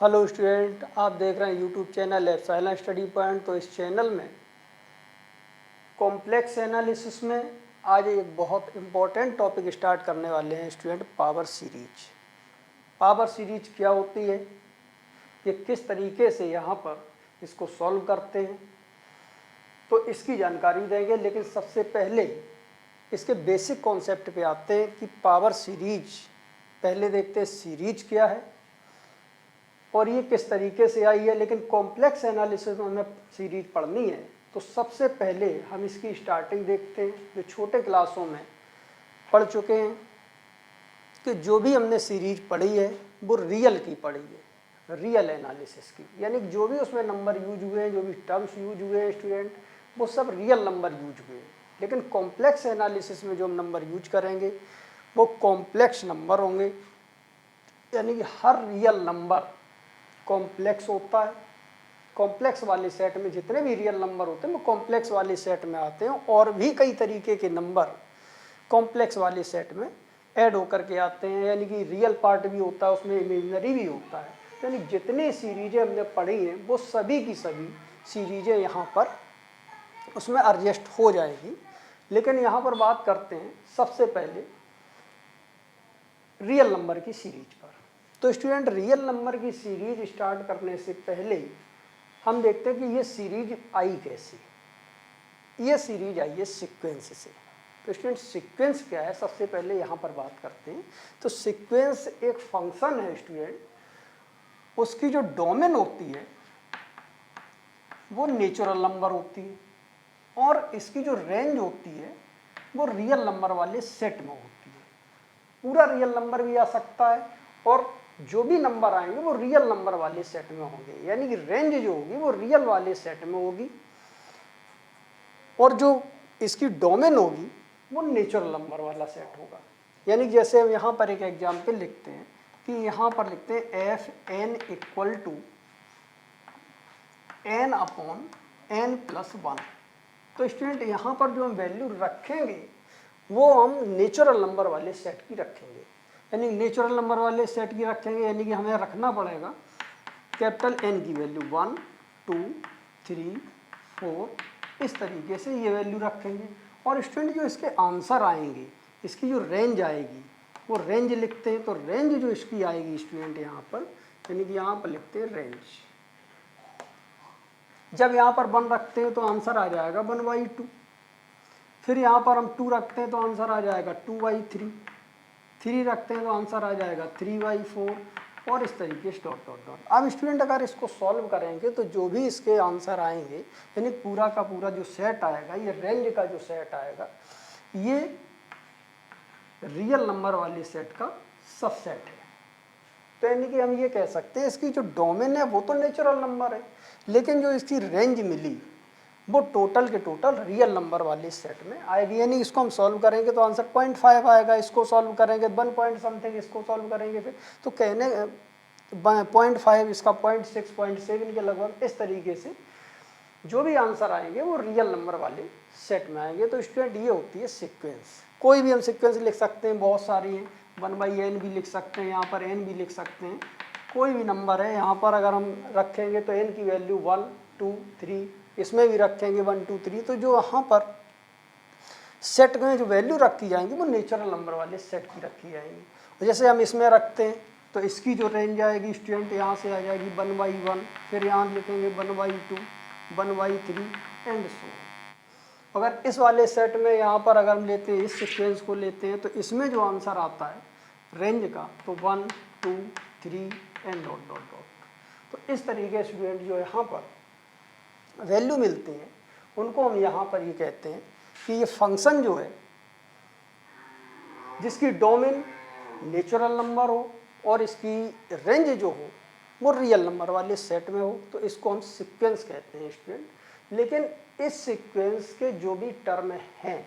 Hello student, आप देख रहे हैं YouTube channel epsilon study point. तो इस चैनल में कॉम्प्लेक्स एनालिसिस में आज एक बहुत इम्पोर्टेंट टॉपिक स्टार्ट करने वाले हैं student, power series. Power series क्या होती है, ये किस तरीके से यहाँ पर इसको सॉल्व करते हैं, तो इसकी जानकारी देंगे। लेकिन सबसे पहले इसके बेसिक कॉन्सेप्ट पे आते हैं कि पावर सीरीज, पहले देखते हैं सीरीज क्या है और ये किस तरीके से आई है। लेकिन कॉम्प्लेक्स एनालिसिस में हमें सीरीज पढ़नी है तो सबसे पहले हम इसकी स्टार्टिंग देखते हैं, जो छोटे क्लासों में पढ़ चुके हैं कि जो भी हमने सीरीज पढ़ी है वो रियल की पढ़ी है, रियल एनालिसिस की, यानी जो भी उसमें नंबर यूज हुए हैं, जो भी टर्म्स यूज हुए हैं स्टूडेंट, वो सब रियल नंबर यूज हुए हैं। लेकिन कॉम्प्लेक्स एनालिसिस में जो हम नंबर यूज करेंगे वो कॉम्प्लेक्स नंबर होंगे, यानी कि हर रियल नंबर कॉम्प्लेक्स होता है। कॉम्प्लेक्स वाले सेट में जितने भी रियल नंबर होते हैं वो कॉम्प्लेक्स वाले सेट में आते हैं, और भी कई तरीके के नंबर कॉम्प्लेक्स वाले सेट में ऐड होकर के आते हैं, यानी कि रियल पार्ट भी होता है उसमें, इमेजिनरी भी होता है। यानी जितनी सीरीजें हमने पढ़ी हैं वो सभी की सभी सीरीजें यहाँ पर उसमें एडजस्ट हो जाएगी। लेकिन यहाँ पर बात करते हैं सबसे पहले रियल नंबर की सीरीज पर। तो स्टूडेंट, रियल नंबर की सीरीज स्टार्ट करने से पहले हम देखते हैं कि ये सीरीज आई कैसे। ये सीरीज आई है सीक्वेंस से। तो स्टूडेंट, सीक्वेंस क्या है, सबसे पहले यहाँ पर बात करते हैं। तो सीक्वेंस एक फंक्शन है स्टूडेंट, उसकी जो डोमेन होती है वो नेचुरल नंबर होती है, और इसकी जो रेंज होती है वो रियल नंबर वाले सेट में होती है। पूरा रियल नंबर भी आ सकता है, और जो भी नंबर आएंगे वो रियल नंबर वाले सेट में होंगे, यानी कि रेंज जो होगी वो रियल वाले सेट में होगी, और जो इसकी डोमेन होगी वो नेचुरल नंबर वाला सेट होगा। यानी जैसे हम यहाँ पर एक एग्जाम्पल लिखते हैं कि यहाँ पर लिखते हैं F N equal to N upon N plus one. तो स्टूडेंट, यहाँ पर जो हम वैल्यू रखेंगे वो हम नेचुरल नंबर वाले सेट की रखेंगे, यानी नेचुरल नंबर वाले सेट की रखेंगे, यानी कि हमें रखना पड़ेगा कैपिटल एन की वैल्यू 1 2 3 4, इस तरीके से ये वैल्यू रखेंगे। और स्टूडेंट, जो इसके आंसर आएंगे, इसकी जो रेंज आएगी वो रेंज लिखते हैं। तो रेंज जो इसकी आएगी स्टूडेंट यहाँ पर, यानी कि यहाँ पर लिखते हैं रेंज। जब यहाँ पर 1 रखते हैं तो आंसर आ जाएगा 1/2। फिर यहाँ पर हम 2 रखते हैं तो आंसर आ जाएगा 2/3। 3 रखते हैं तो आंसर आ जाएगा 3/4, और इस तरीके से डॉट डॉट डॉट। अब स्टूडेंट, अगर इसको सॉल्व करेंगे तो जो भी इसके आंसर आएंगे, यानी पूरा का पूरा जो सेट आएगा, ये रेंज का जो सेट आएगा, ये रियल नंबर वाले सेट का सबसेट है। तो यानी कि हम ये कह सकते हैं इसकी जो डोमेन है वो तो नेचुरल नंबर है, लेकिन जो इसकी रेंज मिली वो टोटल के टोटल रियल नंबर वाले सेट में आएगी। यानी इसको हम सॉल्व करेंगे तो आंसर 0.5 आएगा, इसको सॉल्व करेंगे 1 पॉइंट समथिंग, इसको सॉल्व करेंगे फिर तो कहने 0.5, इसका 0.6 0.7 के लगभग, इस तरीके से जो भी आंसर आएंगे वो रियल नंबर वाले सेट में आएंगे। तो स्टूडेंट, ये होती है सीक्वेंस। कोई भी हम सीक्वेंस लिख सकते हैं, बहुत सारी हैं, 1/n भी लिख सकते हैं, यहाँ पर n भी लिख सकते हैं, कोई भी नंबर है यहाँ पर अगर हम रखेंगे तो n की वैल्यू 1 2 3, इसमें भी रखेंगे 1 2 3। तो जो यहाँ पर सेट में जो वैल्यू रखी जाएंगी वो नेचुरल नंबर वाले सेट की रखी जाएंगी। तो जैसे हम इसमें रखते हैं तो इसकी जो रेंज आएगी स्टूडेंट यहाँ से आ जाएगी 1/1, फिर यहाँ लिखेंगे 1/2 1/3 एंड सो। अगर इस वाले सेट में यहाँ पर अगर हम लेते हैं, इस सीक्वेंस को लेते हैं, तो इसमें जो आंसर आता है रेंज का तो 1 2 3 एंड डॉट डॉट डॉट। तो इस तरीके से स्टूडेंट जो यहाँ पर वैल्यू मिलती हैं उनको हम यहाँ पर ये कहते हैं कि ये फंक्शन जो है जिसकी डोमेन नेचुरल नंबर हो और इसकी रेंज जो हो वो रियल नंबर वाले सेट में हो, तो इसको हम सीक्वेंस कहते हैं स्टूडेंट। लेकिन इस सीक्वेंस के जो भी टर्म हैं,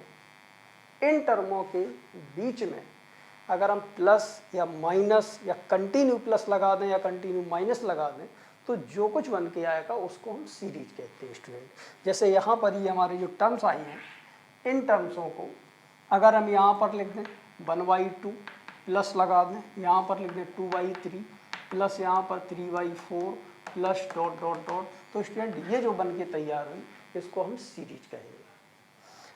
इन टर्मों के बीच में अगर हम प्लस या माइनस या कंटिन्यू प्लस लगा दें या कंटिन्यू माइनस लगा दें, तो जो कुछ बन के आएगा उसको हम सीरीज कहते हैं स्टूडेंट। जैसे यहाँ पर ही हमारे जो टर्म्स आई हैं, इन टर्म्सों को अगर हम यहाँ पर लिख दें 1/2 प्लस लगा दें, यहाँ पर लिख दें 2/3, प्लस यहाँ पर 3/4 प्लस डॉट डॉट डॉट। तो स्टूडेंट ये जो बन के तैयार हुई इसको हम सीरीज कहेंगे।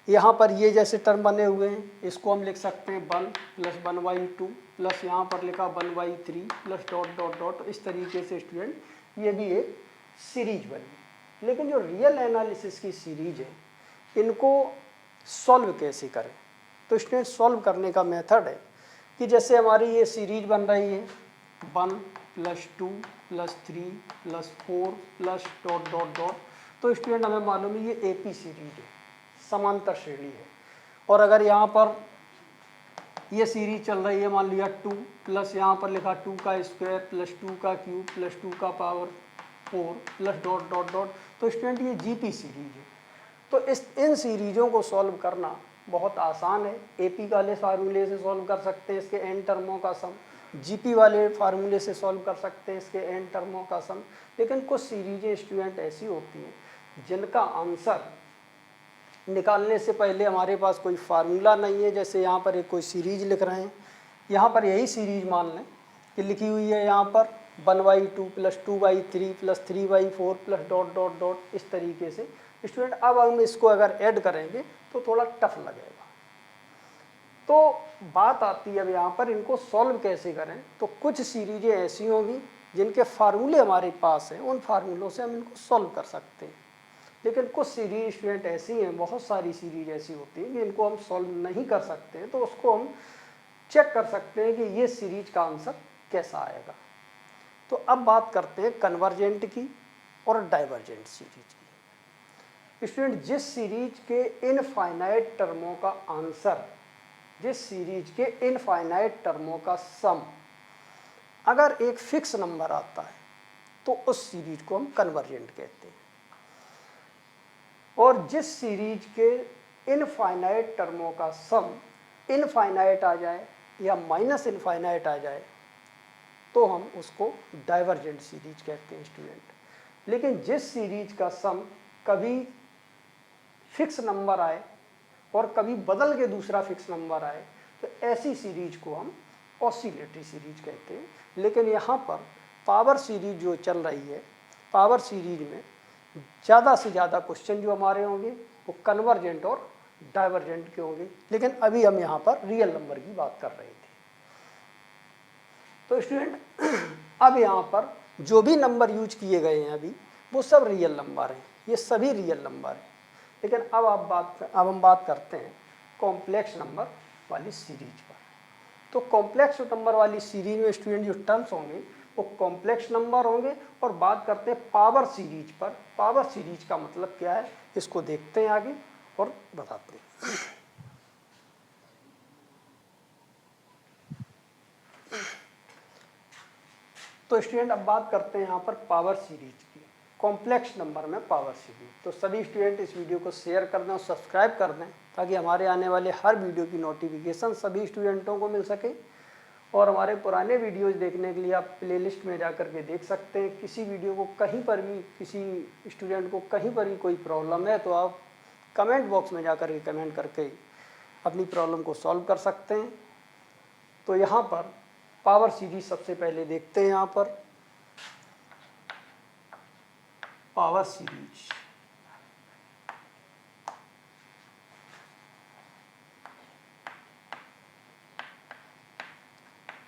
यहाँ पर ये जैसे टर्म बने हुए हैं इसको हम लिख सकते हैं 1 प्लस 1/2 प्लस यहाँ पर लिखा 1/3 प्लस डॉट डॉट डॉट। इस तरीके से स्टूडेंट ये भी एक सीरीज बनी। लेकिन जो रियल एनालिसिस की सीरीज है इनको सॉल्व कैसे करें? तो स्टूडेंट सॉल्व करने का मेथड है कि जैसे हमारी ये सीरीज बन रही है 1 plus 2 plus 3 plus 4 plus dot dot dot. तो स्टूडेंट हमें मालूम है ये एपी सीरीज है, समांतर श्रेणी है। और अगर यहाँ पर ये सीरीज चल रही है मान लिया 2 प्लस यहाँ पर लिखा 2 का स्क्वायर प्लस 2 का क्यूब प्लस 2 का power 4 plus dot dot dot. तो स्टूडेंट ये जीपी सीरीज है। तो इन सीरीजों को सॉल्व करना बहुत आसान है। एपी वाले फार्मूले से सॉल्व कर सकते हैं इसके एन टर्मों का सम, जीपी वाले फार्मूले से सॉल्व कर सकते हैं इसके एन टर्मों का सम। लेकिन कुछ सीरीजें स्टूडेंट ऐसी होती हैं जिनका आंसर निकालने से पहले हमारे पास कोई फार्मूला नहीं है। जैसे यहाँ पर एक कोई सीरीज लिख रहे हैं, यहाँ पर यही सीरीज मान लें कि लिखी हुई है यहाँ पर 1/2 plus 2/3 plus 3/4 plus dot dot dot. इस तरीके से स्टूडेंट अब हम इसको अगर ऐड करेंगे तो थोड़ा टफ लगेगा। तो बात आती है अब यहाँ पर इनको सॉल्व कैसे करें। तो कुछ सीरीजें ऐसी होंगी जिनके फार्मूले हमारे पास हैं, उन फार्मूलों से हम इनको सॉल्व कर सकते हैं। लेकिन कुछ सीरीज स्टूडेंट ऐसी हैं, बहुत सारी सीरीज ऐसी होती हैं कि इनको हम सॉल्व नहीं कर सकते हैं। तो उसको हम चेक कर सकते हैं कि ये सीरीज का आंसर कैसा आएगा। तो अब बात करते हैं कन्वर्जेंट की और डाइवर्जेंट सीरीज की। स्टूडेंट जिस सीरीज के इनफाइनाइट टर्मों का आंसर, जिस सीरीज के इनफाइनाइट टर्मों का सम अगर एक फिक्स नंबर आता है तो उस सीरीज को हम कन्वर्जेंट कहते हैं। और जिस सीरीज के इनफाइनाइट टर्मों का सम इनफाइनाइट आ जाए या माइनस इनफाइनाइट आ जाए तो हम उसको डाइवर्जेंट सीरीज कहते हैं स्टूडेंट। लेकिन जिस सीरीज का सम कभी फिक्स नंबर आए और कभी बदल के दूसरा फिक्स नंबर आए तो ऐसी सीरीज को हम ऑसिलेटरी सीरीज कहते हैं। लेकिन यहाँ पर पावर सीरीज जो चल रही है, पावर सीरीज में ज़्यादा से ज़्यादा क्वेश्चन जो हमारे होंगे वो कन्वर्जेंट और डाइवर्जेंट के होंगे। लेकिन अभी हम यहाँ पर रियल नंबर की बात कर रहे थे। तो स्टूडेंट अब यहाँ पर जो भी नंबर यूज किए गए हैं अभी वो सब रियल नंबर हैं, ये सभी रियल नंबर हैं। लेकिन अब हम बात करते हैं कॉम्प्लेक्स नंबर वाली सीरीज पर। तो कॉम्प्लेक्स नंबर वाली सीरीज में स्टूडेंट जो टर्म्स होंगे वो कॉम्प्लेक्स नंबर होंगे। और बात करते हैं पावर सीरीज पर। पावर सीरीज का मतलब क्या है इसको देखते हैं आगे और बताते हैं। तो स्टूडेंट अब बात करते हैं यहाँ पर पावर सीरीज की, कॉम्प्लेक्स नंबर में पावर सीरीज। तो सभी स्टूडेंट इस वीडियो को शेयर कर दें और सब्सक्राइब कर दें ताकि हमारे आने वाले हर वीडियो की नोटिफिकेशन सभी स्टूडेंटों को मिल सके। और हमारे पुराने वीडियोज़ देखने के लिए आप प्लेलिस्ट में जाकर के देख सकते हैं। किसी वीडियो को कहीं पर भी, किसी स्टूडेंट को कहीं पर भी कोई प्रॉब्लम है तो आप कमेंट बॉक्स में जाकर के कमेंट करके अपनी प्रॉब्लम को सॉल्व कर सकते हैं। तो यहाँ पर पावर सीरीज सबसे पहले देखते हैं। यहाँ पर पावर सीरीज,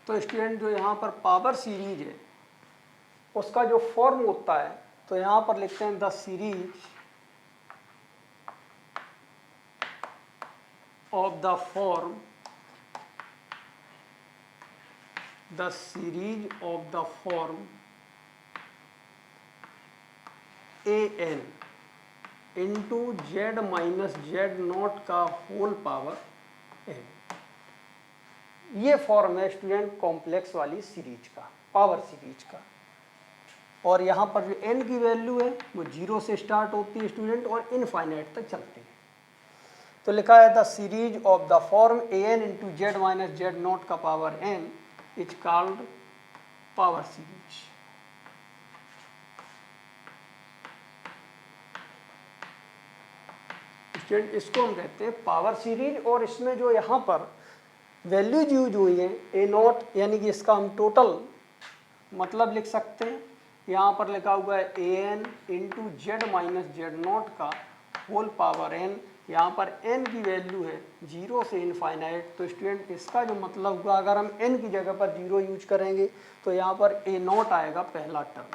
तो स्टूडेंट जो यहाँ पर पावर सीरीज है उसका जो फॉर्म होता है तो यहाँ पर लिखते हैं the series of the form, the series of the form an into Z minus Z not का होल पावर n। ये फॉर्म है स्टूडेंट कॉम्प्लेक्स वाली सीरीज का, पावर सीरीज का। और यहाँ पर जो n की वैल्यू है वो 0 से स्टार्ट होती है स्टूडेंट और इनफाइनाइट तक चलती है। तो लिखा है the series of the form an into Z minus Z not का power n is called power series. Student इसको हम कहते हैं पावर सीरीज। और इसमें जो यहाँ पर वैल्यूज यूज हुई है ए नॉट, यानी कि इसका हम टोटल मतलब लिख सकते हैं, यहाँ पर लिखा हुआ है A N into Z minus Z not का होल पावर एन। यहाँ पर n की वैल्यू है 0 से इनफाइनाइट। तो स्टूडेंट इसका जो मतलब हुआ, अगर हम n की जगह पर 0 यूज करेंगे तो यहाँ पर a नॉट आएगा पहला टर्म।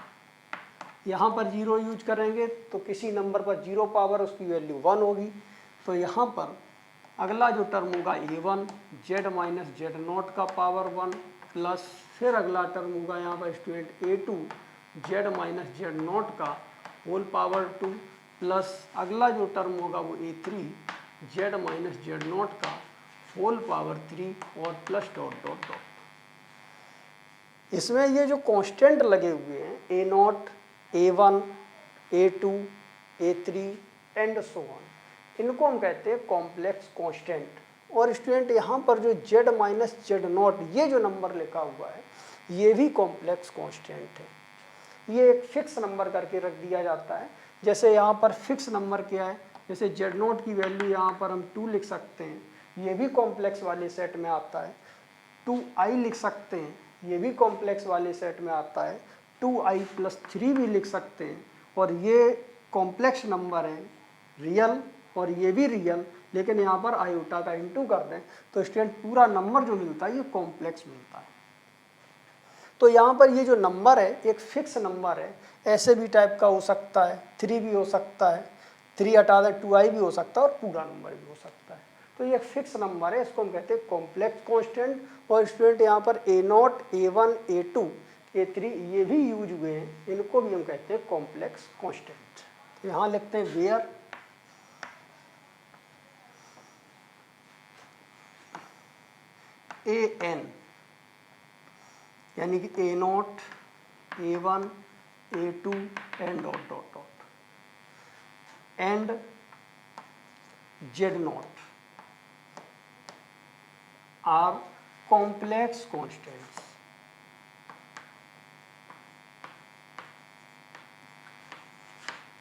यहाँ पर 0 यूज करेंगे तो किसी नंबर पर 0 पावर उसकी वैल्यू 1 होगी। तो यहाँ पर अगला जो टर्म होगा a1 Z minus Z not का पावर 1 प्लस फिर अगला टर्म होगा यहाँ पर student a2 Z minus Z not का होल पावर 2 प्लस अगला जो टर्म होगा वो a3 Z minus Z not का होल पावर 3 और प्लस डॉट डॉट डॉट। इसमें ये जो कांस्टेंट लगे हुए हैं a not a1 a2 a3 and so on, इनको हम कहते हैं कॉम्प्लेक्स कांस्टेंट। और स्टूडेंट यहाँ पर जो जेड माइनस जेड नॉट ये जो नंबर लिखा हुआ है ये भी कॉम्प्लेक्स कांस्टेंट है। ये एक फिक्स नंबर करके रख दिया जाता है। जैसे यहाँ पर फिक्स नंबर क्या है, जैसे जेड नॉट की वैल्यू यहाँ पर हम 2 लिख सकते हैं, ये भी कॉम्प्लेक्स वाले सेट में आता है। 2i लिख सकते हैं, ये भी कॉम्प्लेक्स वाले सेट में आता है। 2i + 3 भी लिख सकते हैं, और ये कॉम्प्लेक्स नंबर है रियल, और ये भी रियल, लेकिन यहाँ पर आयोटा का इंटू कर दें तो स्टूडेंट पूरा नंबर जो मिलता है ये कॉम्प्लेक्स मिलता है। तो यहाँ पर ये जो नंबर है एक फिक्स नंबर है, ऐसे भी टाइप का हो सकता है, 3 भी हो सकता है, 3 हटा दें 2i भी हो सकता है, और पूरा नंबर भी हो सकता है। तो ये फिक्स नंबर है, इसको हम कहते हैं कॉम्प्लेक्स कांस्टेंट। और स्टूडेंट यहाँ पर a0 a1 a2 a3 ये भी यूज हुए हैं, इनको भी हम कहते हैं कॉम्प्लेक्स कांस्टेंट। तो यहाँ लिखते हैं वेयर an यानी कि a0 a1 a2 and dot dot dot and z0 are complex constants.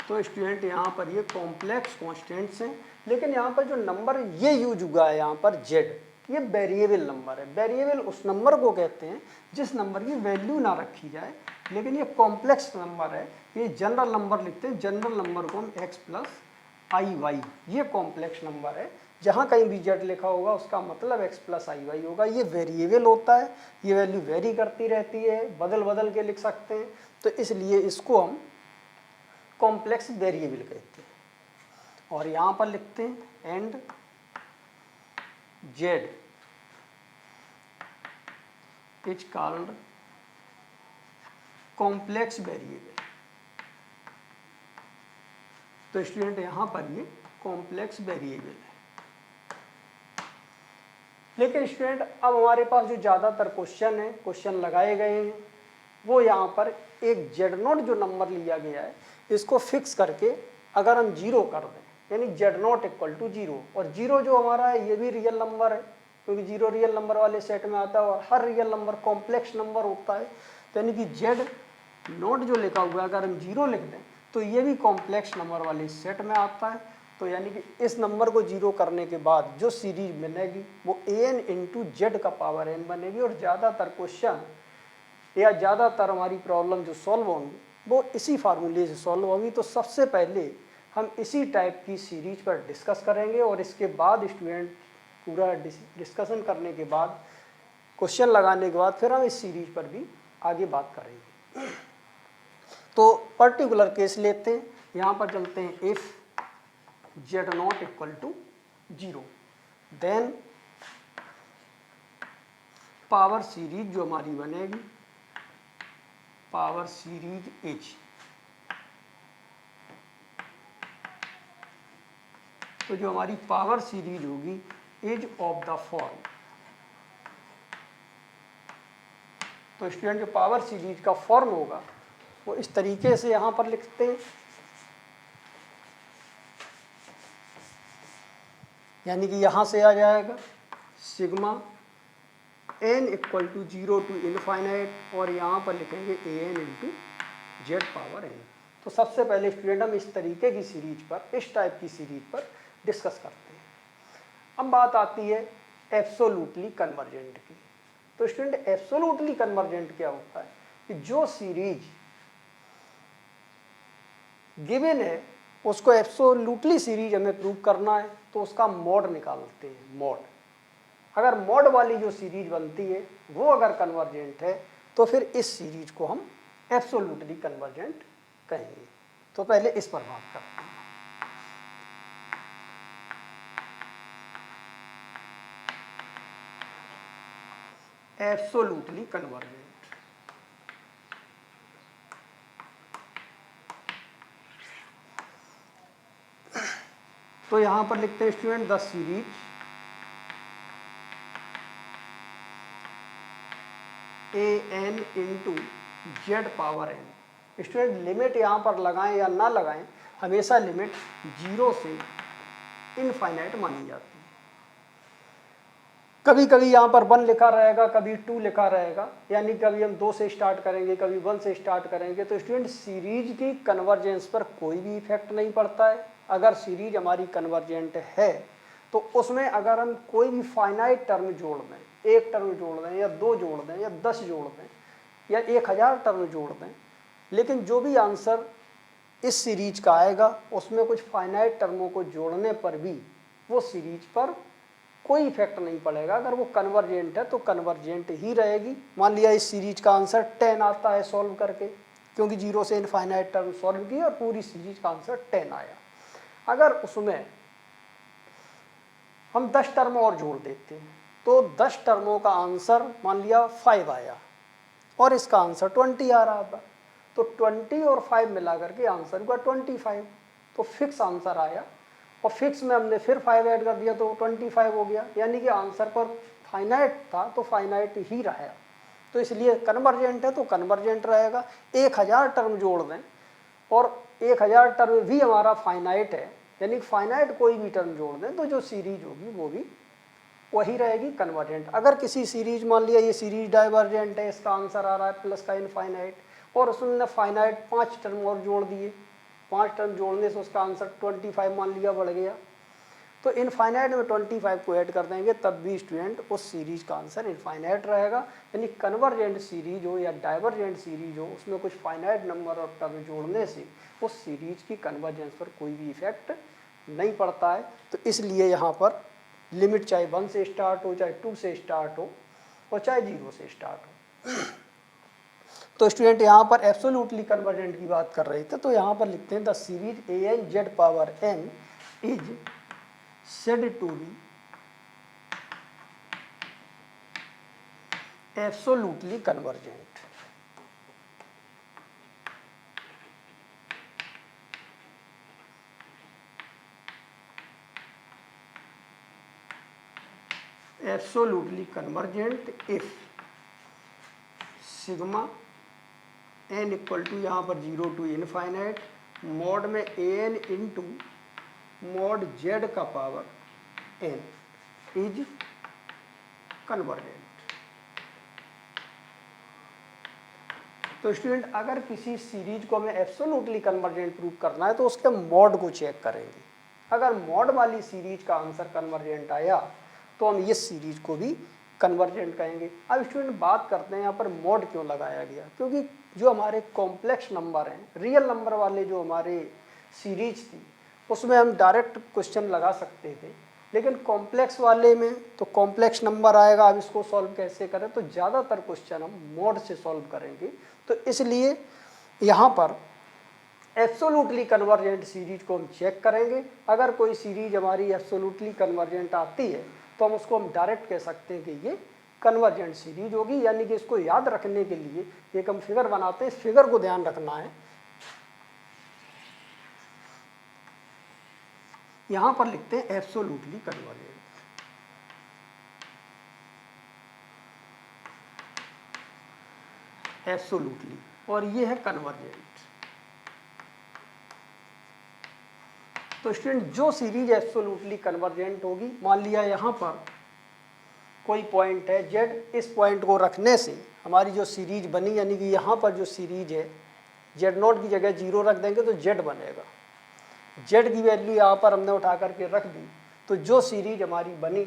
तो स्टूडेंट यहाँ पर ये कॉम्प्लेक्स कांस्टेंट्स हैं, लेकिन यहाँ पर जो नंबर ये यूज हुआ है यहाँ पर z, ये वेरिएबल नंबर है। वेरिएबल उस नंबर को कहते हैं जिस नंबर की वैल्यू ना रखी जाए, लेकिन ये कॉम्प्लेक्स नंबर है। ये जनरल नंबर लिखते हैं, जनरल नंबर को हम x + iy, ये कॉम्प्लेक्स नंबर है। जहाँ कहीं भी z लिखा होगा उसका मतलब x + iy होगा। ये वेरिएबल होता है, ये वैल्यू वेरी करती रहती है, बदल बदल के लिख सकते हैं, तो इसलिए इसको हम कॉम्प्लेक्स वेरिएबल कहते हैं। और यहाँ पर लिखते हैं and z is called complex variable. तो स्टूडेंट यहाँ पर ये कॉम्प्लेक्स वेरिएबल है। लेकिन स्टूडेंट अब हमारे पास जो ज़्यादातर क्वेश्चन लगाए गए हैं वो यहाँ पर एक z0 जो नंबर लिया गया है इसको फिक्स करके अगर हम 0 कर दें, यानी z0 = 0, और 0 जो हमारा है ये भी रियल नंबर है, क्योंकि 0 रियल नंबर वाले सेट में आता है, और हर रियल नंबर कॉम्प्लेक्स नंबर होता है। तो यानी कि z0 जो लिखा हुआ है अगर हम 0 लिख दें तो ये भी कॉम्प्लेक्स नंबर वाले सेट में आता है। तो यानी कि इस नंबर को 0 करने के बाद जो सीरीज बनेगी वो an × z का पावर n बनेगी। और ज़्यादातर क्वेश्चन या ज़्यादातर हमारी प्रॉब्लम जो सॉल्व होंगी वो इसी फार्मूले से सॉल्व होगी। तो सबसे पहले हम इसी टाइप की सीरीज पर डिस्कस करेंगे, और इसके बाद स्टूडेंट पूरा डिस्कशन करने के बाद, क्वेश्चन लगाने के बाद फिर हम इस सीरीज पर भी आगे बात करेंगे। तो पर्टिकुलर केस लेते हैं, यहाँ पर चलते हैं if z0 = 0, then power series जो हमारी बनेगी, पावर सीरीज इज, तो जो हमारी पावर सीरीज होगी इज ऑफ द फॉर्म। तो स्टूडेंट जो पावर सीरीज का फॉर्म होगा वो इस तरीके से यहाँ पर लिखते हैं, यानी कि यहाँ से आ जाएगा सिग्मा n = 0 to ∞, और यहाँ पर लिखेंगे an × z⁻n। तो सबसे पहले स्टूडेंट हम इस तरीके की सीरीज पर, इस टाइप की सीरीज पर डिस्कस करते हैं। अब बात आती है एब्सोल्युटली कन्वर्जेंट की। तो स्टूडेंट एब्सोल्युटली कन्वर्जेंट क्या होता है? कि जो सीरीज गिवन है उसको एब्सोल्युटली सीरीज हमें प्रूव करना है तो उसका मॉड निकालते हैं, मॉड। अगर मॉड वाली जो सीरीज बनती है वो अगर कन्वर्जेंट है तो फिर इस सीरीज को हम एब्सोल्युटली कन्वर्जेंट कहेंगे। तो पहले इस पर बात करते हैं। एब्सोल्युटली कन्वर्जेंट, तो यहां पर लिखते हैं student the series an into Z power n। Student limit यहां पर लगाएं या ना लगाएं, हमेशा लिमिट 0 से इनफाइनाइट मानी जाती है। कभी कभी यहाँ पर 1 लिखा रहेगा, कभी 2 लिखा रहेगा, यानी कभी हम 2 से स्टार्ट करेंगे, कभी 1 से स्टार्ट करेंगे। तो स्टूडेंट सीरीज की कन्वर्जेंस पर कोई भी इफेक्ट नहीं पड़ता है। अगर सीरीज हमारी कन्वर्जेंट है तो उसमें अगर हम कोई भी फाइनाइट टर्म जोड़ दें, 1 टर्म जोड़ दें या 2 जोड़ दें या 10 जोड़ दें या 1000 टर्म जोड़ दें, लेकिन जो भी आंसर इस सीरीज का आएगा उसमें कुछ फाइनाइट टर्मों को जोड़ने पर भी वो सीरीज पर कोई इफेक्ट नहीं पड़ेगा। अगर वो कन्वर्जेंट है तो कन्वर्जेंट ही रहेगी। मान लिया इस सीरीज का आंसर 10 आता है सॉल्व करके, क्योंकि 0 से इनफाइनाइट टर्म सॉल्व किए और पूरी सीरीज का आंसर 10 आया। अगर उसमें हम 10 टर्म और जोड़ देते हैं तो 10 टर्मों का आंसर मान लिया 5 आया और इसका आंसर 20 आ रहा था, तो 20 और 5 मिला करके आंसर हुआ 25। तो फिक्स आंसर आया और फिक्स में हमने फिर 5 ऐड कर दिया तो 25 हो गया, यानी कि आंसर पर फाइनाइट था तो फाइनाइट ही रहा। तो इसलिए कन्वर्जेंट है तो कन्वर्जेंट रहेगा। 1000 टर्म जोड़ दें और 1000 टर्म भी हमारा फाइनाइट है, यानी फाइनाइट कोई भी टर्म जोड़ दें तो जो सीरीज होगी वो भी वही रहेगी, कन्वर्जेंट। अगर किसी सीरीज, मान लिया ये सीरीज डाइवर्जेंट है, इसका आंसर आ रहा है प्लस का इनफाइनाइट, और उसने फाइनाइट 5 टर्म और जोड़ दिए, 5 टर्म जोड़ने से उसका आंसर 25 मान लिया बढ़ गया, तो इनफाइनाइट में 25 को ऐड कर देंगे तब भी स्टूडेंट उस सीरीज का आंसर इनफाइनाइट रहेगा। यानी कन्वर्जेंट सीरीज हो या डाइवर्जेंट सीरीज हो, उसमें कुछ फाइनाइट नंबर और टर्म जोड़ने से उस सीरीज की कन्वर्जेंस पर कोई भी इफेक्ट नहीं पड़ता है। तो इसलिए यहाँ पर लिमिट चाहे 1 से स्टार्ट हो, चाहे 2 से स्टार्ट हो और चाहे 0 से स्टार्ट हो। तो स्टूडेंट यहाँ पर एब्सोल्युटली कन्वर्जेंट की बात कर रहे थे, तो यहाँ पर लिखते हैं the series an z power n is said to be absolutely convergent। absolutely convergent if sigma n equal to यहाँ पर 0 to इनफाइनाइट मॉड में an इंटू मॉड z का पावर n इज कन्वर्जेंट। तो स्टूडेंट अगर किसी series को हमें absolutely convergent prove करना है तो उसके मॉड को चेक करेंगे। अगर मॉड वाली सीरीज का आंसर कन्वर्जेंट आया तो हम इस सीरीज को भी कन्वर्जेंट कहेंगे। अब स्टूडेंट बात करते हैं यहाँ पर मॉड क्यों लगाया गया, क्योंकि जो हमारे कॉम्प्लेक्स नंबर हैं, रियल नंबर वाले जो हमारे सीरीज थी उसमें हम डायरेक्ट क्वेश्चन लगा सकते थे, लेकिन कॉम्प्लेक्स वाले में तो कॉम्प्लेक्स नंबर आएगा। अब इसको सॉल्व कैसे करें, तो ज़्यादातर क्वेश्चन हम मॉड से सॉल्व करेंगे। तो इसलिए यहाँ पर एब्सोल्युटली कन्वर्जेंट सीरीज को हम चेक करेंगे। अगर कोई सीरीज हमारी एब्सोल्युटली कन्वर्जेंट आती है तो हम उसको हम डायरेक्ट कह सकते हैं कि ये कन्वर्जेंट सीरीज होगी। यानी कि इसको याद रखने के लिए एक हम फिगर बनाते हैं, इस फिगर को ध्यान रखना है। यहां पर लिखते हैं एब्सोल्युटली कन्वर्जेंट, एब्सोल्युटली, और ये है कन्वर्जेंट। तो स्टूडेंट जो सीरीज एब्सोल्युटली कन्वर्जेंट होगी, मान लिया यहाँ पर कोई पॉइंट है z, इस पॉइंट को रखने से हमारी जो सीरीज बनी, यानी कि यहाँ पर जो सीरीज है z0 की जगह 0 रख देंगे तो z बनेगा। z की वैल्यू यहाँ पर हमने उठा करके रख दी, तो जो सीरीज हमारी बनी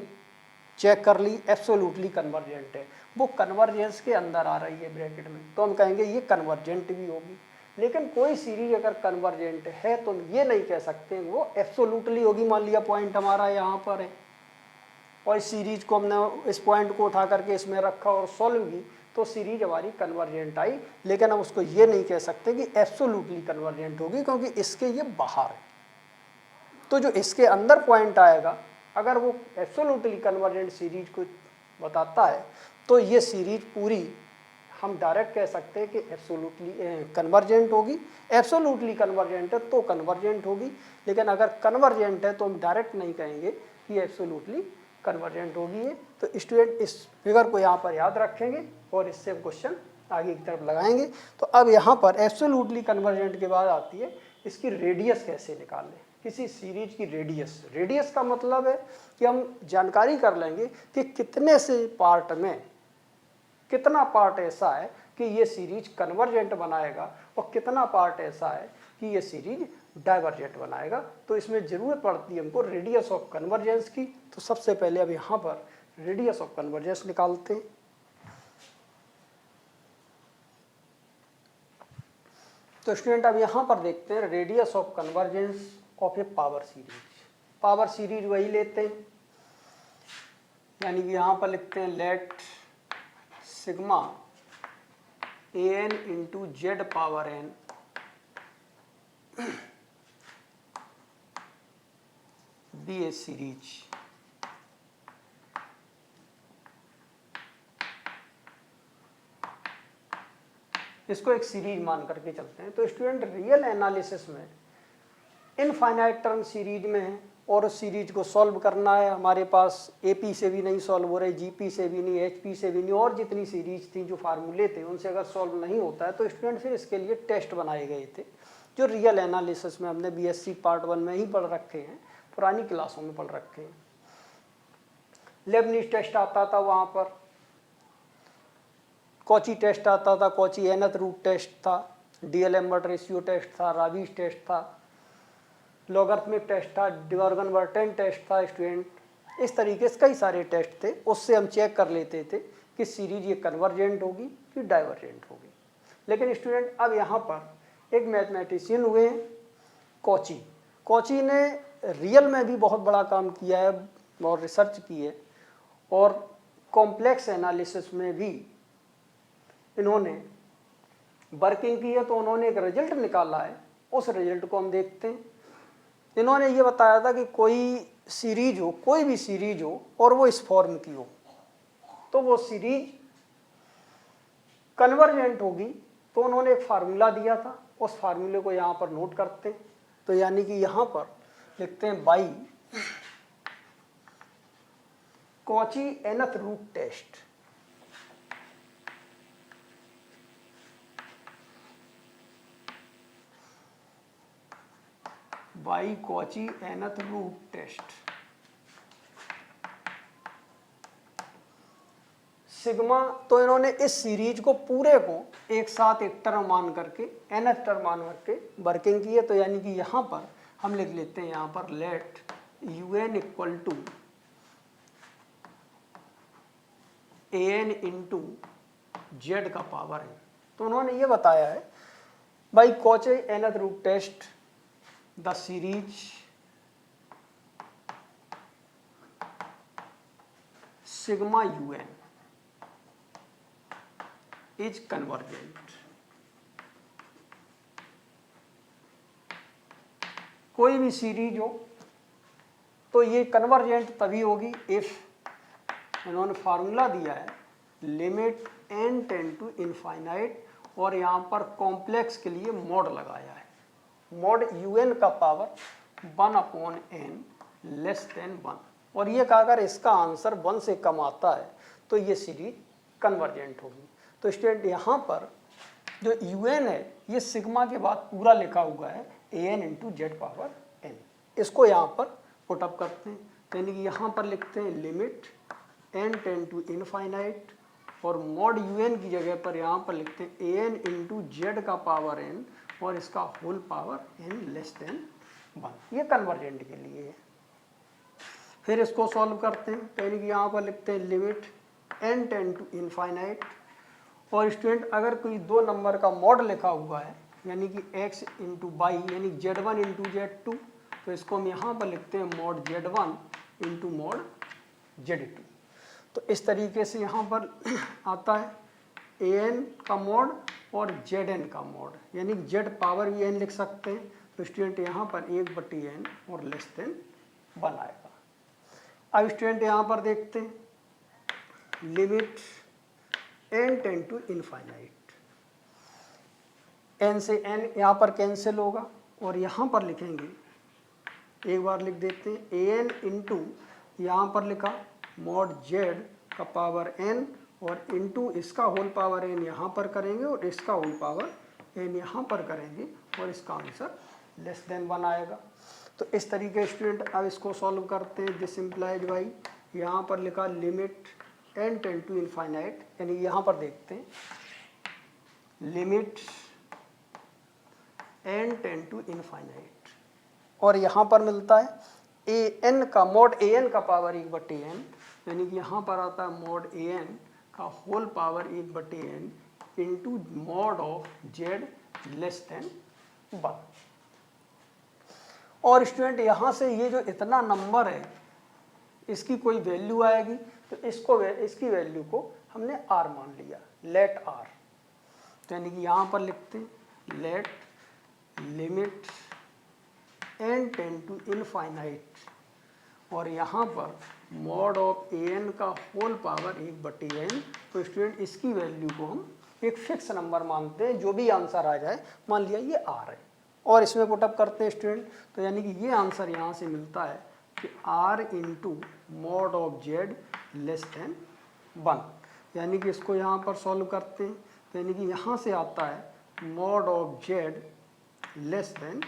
चेक कर ली, एब्सोल्युटली कन्वर्जेंट है, वो कन्वर्जेंस के अंदर आ रही है ब्रैकेट में, तो हम कहेंगे ये कन्वर्जेंट भी होगी। लेकिन कोई सीरीज अगर कन्वर्जेंट है तो हम ये नहीं कह सकते वो एब्सोल्युटली होगी। मान लिया पॉइंट हमारा यहाँ पर है और इस सीरीज को हमने इस पॉइंट को उठा करके इसमें रखा और सॉल्व की, तो सीरीज हमारी कन्वर्जेंट आई, लेकिन हम उसको ये नहीं कह सकते कि एब्सोल्युटली कन्वर्जेंट होगी, क्योंकि इसके ये बाहर है। तो जो इसके अंदर पॉइंट आएगा, अगर वो एब्सोल्युटली कन्वर्जेंट सीरीज को बताता है, तो ये सीरीज पूरी हम डायरेक्ट कह सकते हैं कि एब्सोल्युटली कन्वर्जेंट होगी। एब्सोल्युटली कन्वर्जेंट है तो कन्वर्जेंट होगी, लेकिन अगर कन्वर्जेंट है तो हम डायरेक्ट नहीं कहेंगे कि एब्सोल्युटली कन्वर्जेंट होगी है। तो स्टूडेंट इस फिगर को यहाँ पर याद रखेंगे और इससे हम क्वेश्चन आगे की तरफ लगाएंगे। तो अब यहाँ पर एब्सोल्युटली कन्वर्जेंट के बाद आती है इसकी रेडियस कैसे निकालें, किसी सीरीज की रेडियस। रेडियस का मतलब है कि हम जानकारी कर लेंगे कि कितने से पार्ट में कितना पार्ट ऐसा है कि ये सीरीज कन्वर्जेंट बनाएगा और कितना पार्ट ऐसा है कि ये सीरीज डाइवर्जेंट बनाएगा। तो इसमें जरूरत पड़ती है हमको रेडियस ऑफ कन्वर्जेंस की। तो सबसे पहले अब यहाँ पर रेडियस ऑफ कन्वर्जेंस निकालते हैं। तो स्टूडेंट अब यहाँ पर देखते हैं radius of convergence of a power series. Power series वही लेते हैं, यानी कि यहाँ पर लिखते हैं let sigma an into Z power n be a series. इसको एक सीरीज मान करके चलते हैं। तो स्टूडेंट रियल एनालिसिस में इनफाइनाइट टर्म सीरीज में है और उस सीरीज को सॉल्व करना है। हमारे पास AP से भी नहीं सॉल्व हो रही, GP से भी नहीं, HP से भी नहीं, और जितनी सीरीज थी जो फार्मूले थे उनसे अगर सॉल्व नहीं होता है तो स्टूडेंट फिर इसके लिए टेस्ट बनाए गए थे, जो रियल एनालिसिस में हमने BSc पार्ट 1 में ही पढ़ रखे हैं, पुरानी क्लासों में पढ़ रखे हैं। लेबनिज टेस्ट आता था, वहाँ पर कॉची टेस्ट आता था, कॉची एनथ रूट टेस्ट था, DL-एम्बर्ट रेशियो टेस्ट था, राबीज टेस्ट था, लॉगरिथमिक टेस्ट था, डिवर्गन-वर्टेन टेस्ट था। स्टूडेंट इस तरीके से कई सारे टेस्ट थे, उससे हम चेक कर लेते थे कि सीरीज ये कन्वर्जेंट होगी कि डाइवर्जेंट होगी। लेकिन स्टूडेंट अब यहाँ पर एक मैथमेटिशियन हुए हैं कॉची। कॉची ने रियल में भी बहुत बड़ा काम किया है और रिसर्च की है, और कॉम्प्लेक्स एनालिसिस में भी इन्होंने वर्किंग की है। तो उन्होंने एक रिजल्ट निकाला है, उस रिजल्ट को हम देखते हैं। इन्होंने ये बताया था कि कोई सीरीज हो, कोई भी सीरीज हो और वो इस फॉर्म की हो, तो वो सीरीज कन्वर्जेंट होगी। तो उन्होंने एक फार्मूला दिया था, उस फार्मूले को यहाँ पर नोट करते हैं। तो यानी कि यहाँ पर लिखते हैं by Cauchy nth root test. By Cauchy nth root test sigma. तो इन्होंने इस सीरीज को पूरे को एक साथ एक टर्म मान करके, nth टर्म मान करके वर्किंग की है। तो यानी कि यहाँ पर हम लिख लेते हैं, यहाँ पर let un equal to an into z का पावर है। तो उन्होंने ये बताया है by Cauchy nth root test the series sigma un is convergent। कोई भी सीरीज हो तो ये कन्वर्जेंट तभी होगी इफ, इन्होंने फार्मूला दिया है limit n tend to infinite, और यहाँ पर कॉम्प्लेक्स के लिए मॉड लगाया है, मॉड un का पावर 1/n लेस देन 1। और ये कहा अगर इसका आंसर 1 से कम आता है तो ये सीरीज कन्वर्जेंट होगी। तो स्टूडेंट यहाँ पर जो un है ये सिग्मा के बाद पूरा लिखा हुआ है an into Z power n। इसको यहाँ पर पुटअप करते हैं, यानी कि यहाँ पर लिखते हैं limit n tend to infinite, और मॉड un की जगह पर यहाँ पर लिखते हैं an इंटू जेड का पावर n और इसका whole power n less than 1। ये कन्वर्जेंट के लिए है। फिर इसको सॉल्व करते हैं, तो यानी कि यहाँ पर लिखते हैं limit n tend to infinite. और स्टूडेंट अगर कोई दो नंबर का मॉड लिखा हुआ है यानी कि x इंटू वाई यानी z1 इंटू z2, तो इसको हम यहाँ पर लिखते हैं mod z1 into mod z2। तो इस तरीके से यहाँ पर आता है an का मॉड और zn का मॉड, यानी z पावर भी n लिख सकते हैं। तो स्टूडेंट यहाँ पर 1/n और लेस देन 1 आएगा। अब स्टूडेंट यहाँ पर देखते हैं limit n tend to infinite, n से n यहाँ पर कैंसिल होगा और यहाँ पर लिखेंगे, एक बार लिख देते हैं an इंटू यहाँ पर लिखा मॉड z का पावर n और इंटू इसका होल पावर n यहाँ पर करेंगे और इसका होल पावर n यहाँ पर करेंगे और इसका आंसर लेस देन 1 आएगा। तो इस तरीके स्टूडेंट अब इसको सॉल्व करते हैं। दिस इम्प्लाइज बाई यहाँ पर लिखा limit n tend to infinite, यानी यहाँ पर देखते हैं limit n tend to infinite और यहाँ पर मिलता है an का मॉड an का पावर 1/n, यानी कि यहाँ पर आता है मॉड an का whole power 1/n into mod of z less than 1। और स्टूडेंट यहाँ से ये जो इतना नंबर है इसकी कोई वैल्यू आएगी, तो इसकी वैल्यू को हमने r मान लिया, लेट r। तो यानी कि यहाँ पर लिखते हैं let limit n tend to infinite और यहाँ पर मॉड ऑफ an का होल पावर 1/n। तो स्टूडेंट इसकी वैल्यू को हम एक फिक्स नंबर मानते हैं, जो भी आंसर आ जाए, मान लिया ये r है और इसमें पुटअप करते हैं स्टूडेंट। तो यानी कि ये आंसर यहाँ से मिलता है कि r into mod of z less than 1, यानी कि इसको यहाँ पर सॉल्व करते हैं। तो यानी कि यहाँ से आता है mod of z less then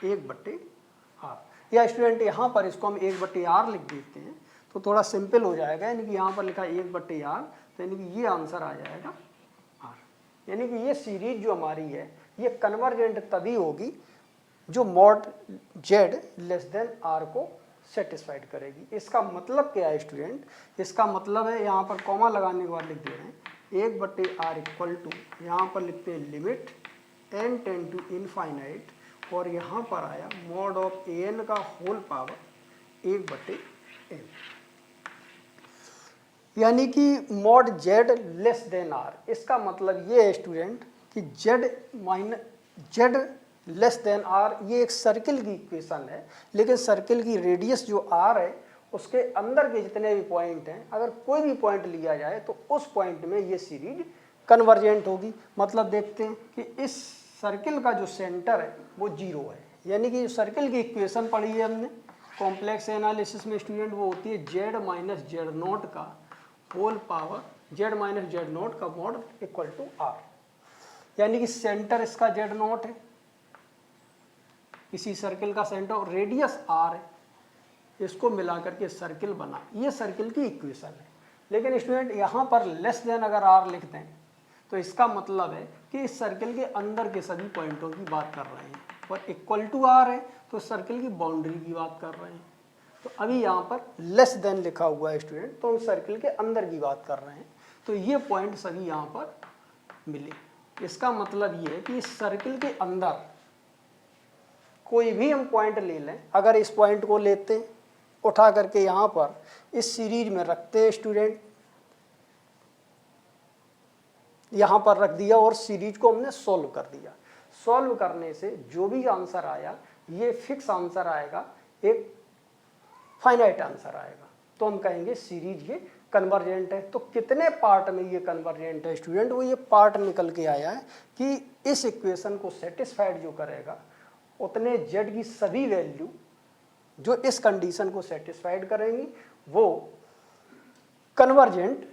1/r, या स्टूडेंट यहाँ पर इसको हम 1/r लिख देते हैं तो थोड़ा सिंपल हो जाएगा, यानी कि यहाँ पर लिखा 1/r, तो यानी कि ये आंसर आ जाएगा r। यानी कि ये सीरीज जो हमारी है ये कन्वर्जेंट तभी होगी जो mod z less than r को सेटिस्फाइड करेगी। इसका मतलब क्या है स्टूडेंट, इसका मतलब है यहाँ पर कॉमा लगाने के बाद लिख दे रहे हैं 1/r इक्वल टू, यहाँ पर लिखते हैं limit n tend to infinite और यहाँ पर आया मॉड ऑफ an का होल पावर 1/n, यानी कि mod z less than r। इसका मतलब ये है स्टूडेंट कि z लेस देन r ये एक सर्किल की इक्वेशन है, लेकिन सर्किल की रेडियस जो r है उसके अंदर के जितने भी पॉइंट हैं, अगर कोई भी पॉइंट लिया जाए तो उस पॉइंट में ये सीरीज कन्वर्जेंट होगी। मतलब देखते हैं कि इस सर्किल का जो सेंटर है वो 0 है, यानी कि सर्किल की इक्वेशन पढ़ी है हमने कॉम्प्लेक्स एनालिसिस में स्टूडेंट, वो होती है z माइनस जेड नोट का whole power z minus z naught का मॉड इक्वल टू r, यानी कि सेंटर इसका जेड नोट है, इसी सर्किल का सेंटर, और रेडियस r है, इसको मिलाकर के सर्किल बना, ये सर्किल की इक्वेशन है। लेकिन स्टूडेंट यहाँ पर लेस देन अगर r लिख दें तो इसका मतलब है कि इस सर्किल के अंदर के सभी पॉइंटों की बात कर रहे हैं, और इक्वल टू r है तो सर्किल की बाउंड्री की बात कर रहे हैं। तो अभी यहाँ पर लेस देन लिखा हुआ है स्टूडेंट, तो हम सर्किल के अंदर की बात कर रहे हैं, तो ये पॉइंट सभी यहाँ पर मिले। इसका मतलब ये है कि इस सर्किल के अंदर कोई भी हम पॉइंट ले लें, अगर इस पॉइंट को लेते हैं उठा करके यहाँ पर इस सीरीज में रखते हैं स्टूडेंट, यहाँ पर रख दिया और सीरीज को हमने सॉल्व कर दिया। सॉल्व करने से जो भी आंसर आया ये फिक्स आंसर आएगा, एक फाइनाइट आंसर आएगा, तो हम कहेंगे सीरीज ये कन्वर्जेंट है। तो कितने पार्ट में ये कन्वर्जेंट है स्टूडेंट, वो ये पार्ट निकल के आया है कि इस इक्वेशन को सेटिस्फाइड जो करेगा उतने z की सभी वैल्यू जो इस कंडीशन को सेटिस्फाइड करेंगी वो कन्वर्जेंट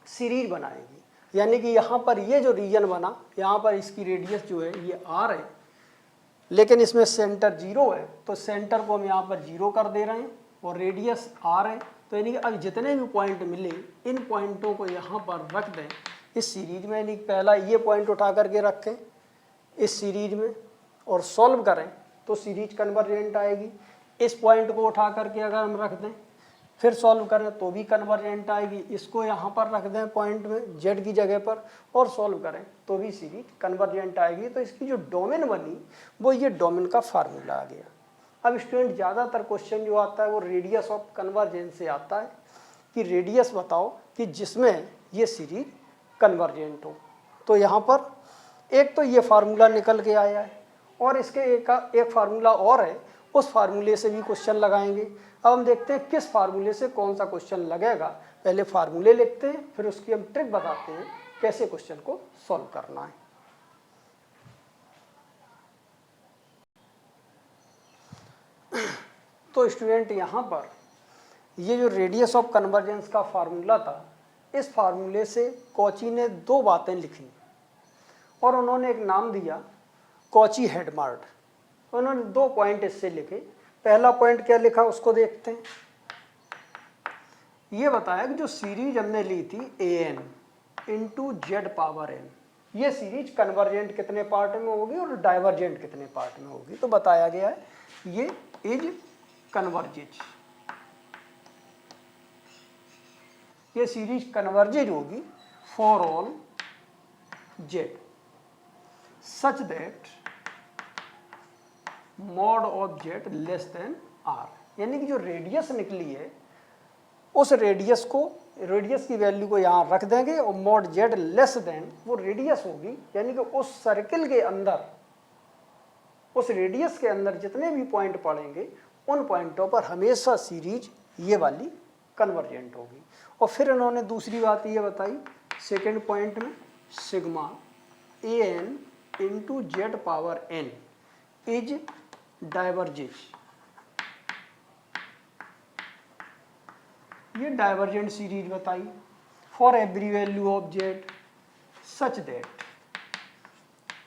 सीरीज बनाएगी। यानी कि यहाँ पर ये जो रीजन बना, यहाँ पर इसकी रेडियस जो है ये r है, लेकिन इसमें सेंटर 0 है, तो सेंटर को हम यहाँ पर 0 कर दे रहे हैं और रेडियस r है। तो यानी कि अब जितने भी पॉइंट मिले इन पॉइंटों को यहाँ पर रख दें इस सीरीज में, यानी पहला ये पॉइंट उठा करके रखें इस सीरीज में और सॉल्व करें तो सीरीज कन्वर्जेंट आएगी। इस पॉइंट को उठा करके अगर हम रख दें फिर सॉल्व करें तो भी कन्वर्जेंट आएगी। इसको यहाँ पर रख दें पॉइंट में जेड की जगह पर और सॉल्व करें तो भी सीरीज कन्वर्जेंट आएगी। तो इसकी जो डोमेन बनी वो ये डोमेन का फार्मूला आ गया। अब स्टूडेंट ज़्यादातर क्वेश्चन जो आता है वो रेडियस ऑफ कन्वर्जेंस से आता है कि रेडियस बताओ कि जिसमें ये सीरीज कन्वर्जेंट हो। तो यहाँ पर एक तो ये फार्मूला निकल के आया है और इसके एक फार्मूला और है, उस फार्मूले से भी क्वेश्चन लगाएंगे। अब हम देखते हैं किस फार्मूले से कौन सा क्वेश्चन लगेगा। पहले फार्मूले लिखते हैं फिर उसकी हम ट्रिक बताते हैं कैसे क्वेश्चन को सॉल्व करना है। तो स्टूडेंट यहाँ पर ये जो रेडियस ऑफ कन्वर्जेंस का फार्मूला था, इस फार्मूले से कॉची ने दो बातें लिखी और उन्होंने एक नाम दिया कॉची हेडमार्ट। उन्होंने 2 पॉइंट इससे लिखे। पहला पॉइंट क्या लिखा उसको देखते हैं। ये बताया कि जो सीरीज हमने ली थी an into Z power n, ये सीरीज कन्वर्जेंट कितने पार्ट में होगी और डाइवर्जेंट कितने पार्ट में होगी। तो बताया गया है ये इज कन्वर्जेज, ये सीरीज कन्वर्जेज होगी for all z such that mod of z less than are. यानी कि जो रेडियस निकली है उस रेडियस की वैल्यू को यहाँ रख देंगे और मॉड जेड लेस देन वो रेडियस होगी। यानी कि उस सर्किल के अंदर, उस रेडियस के अंदर जितने भी पॉइंट पड़ेंगे उन पॉइंटों पर हमेशा सीरीज ये वाली कन्वर्जेंट होगी। और फिर इन्होंने दूसरी बात ये बताई सेकेंड पॉइंट में sigma A N into Z power N is diverges. ये डाइवर्जेंट सीरीज बताई for every value of Z such that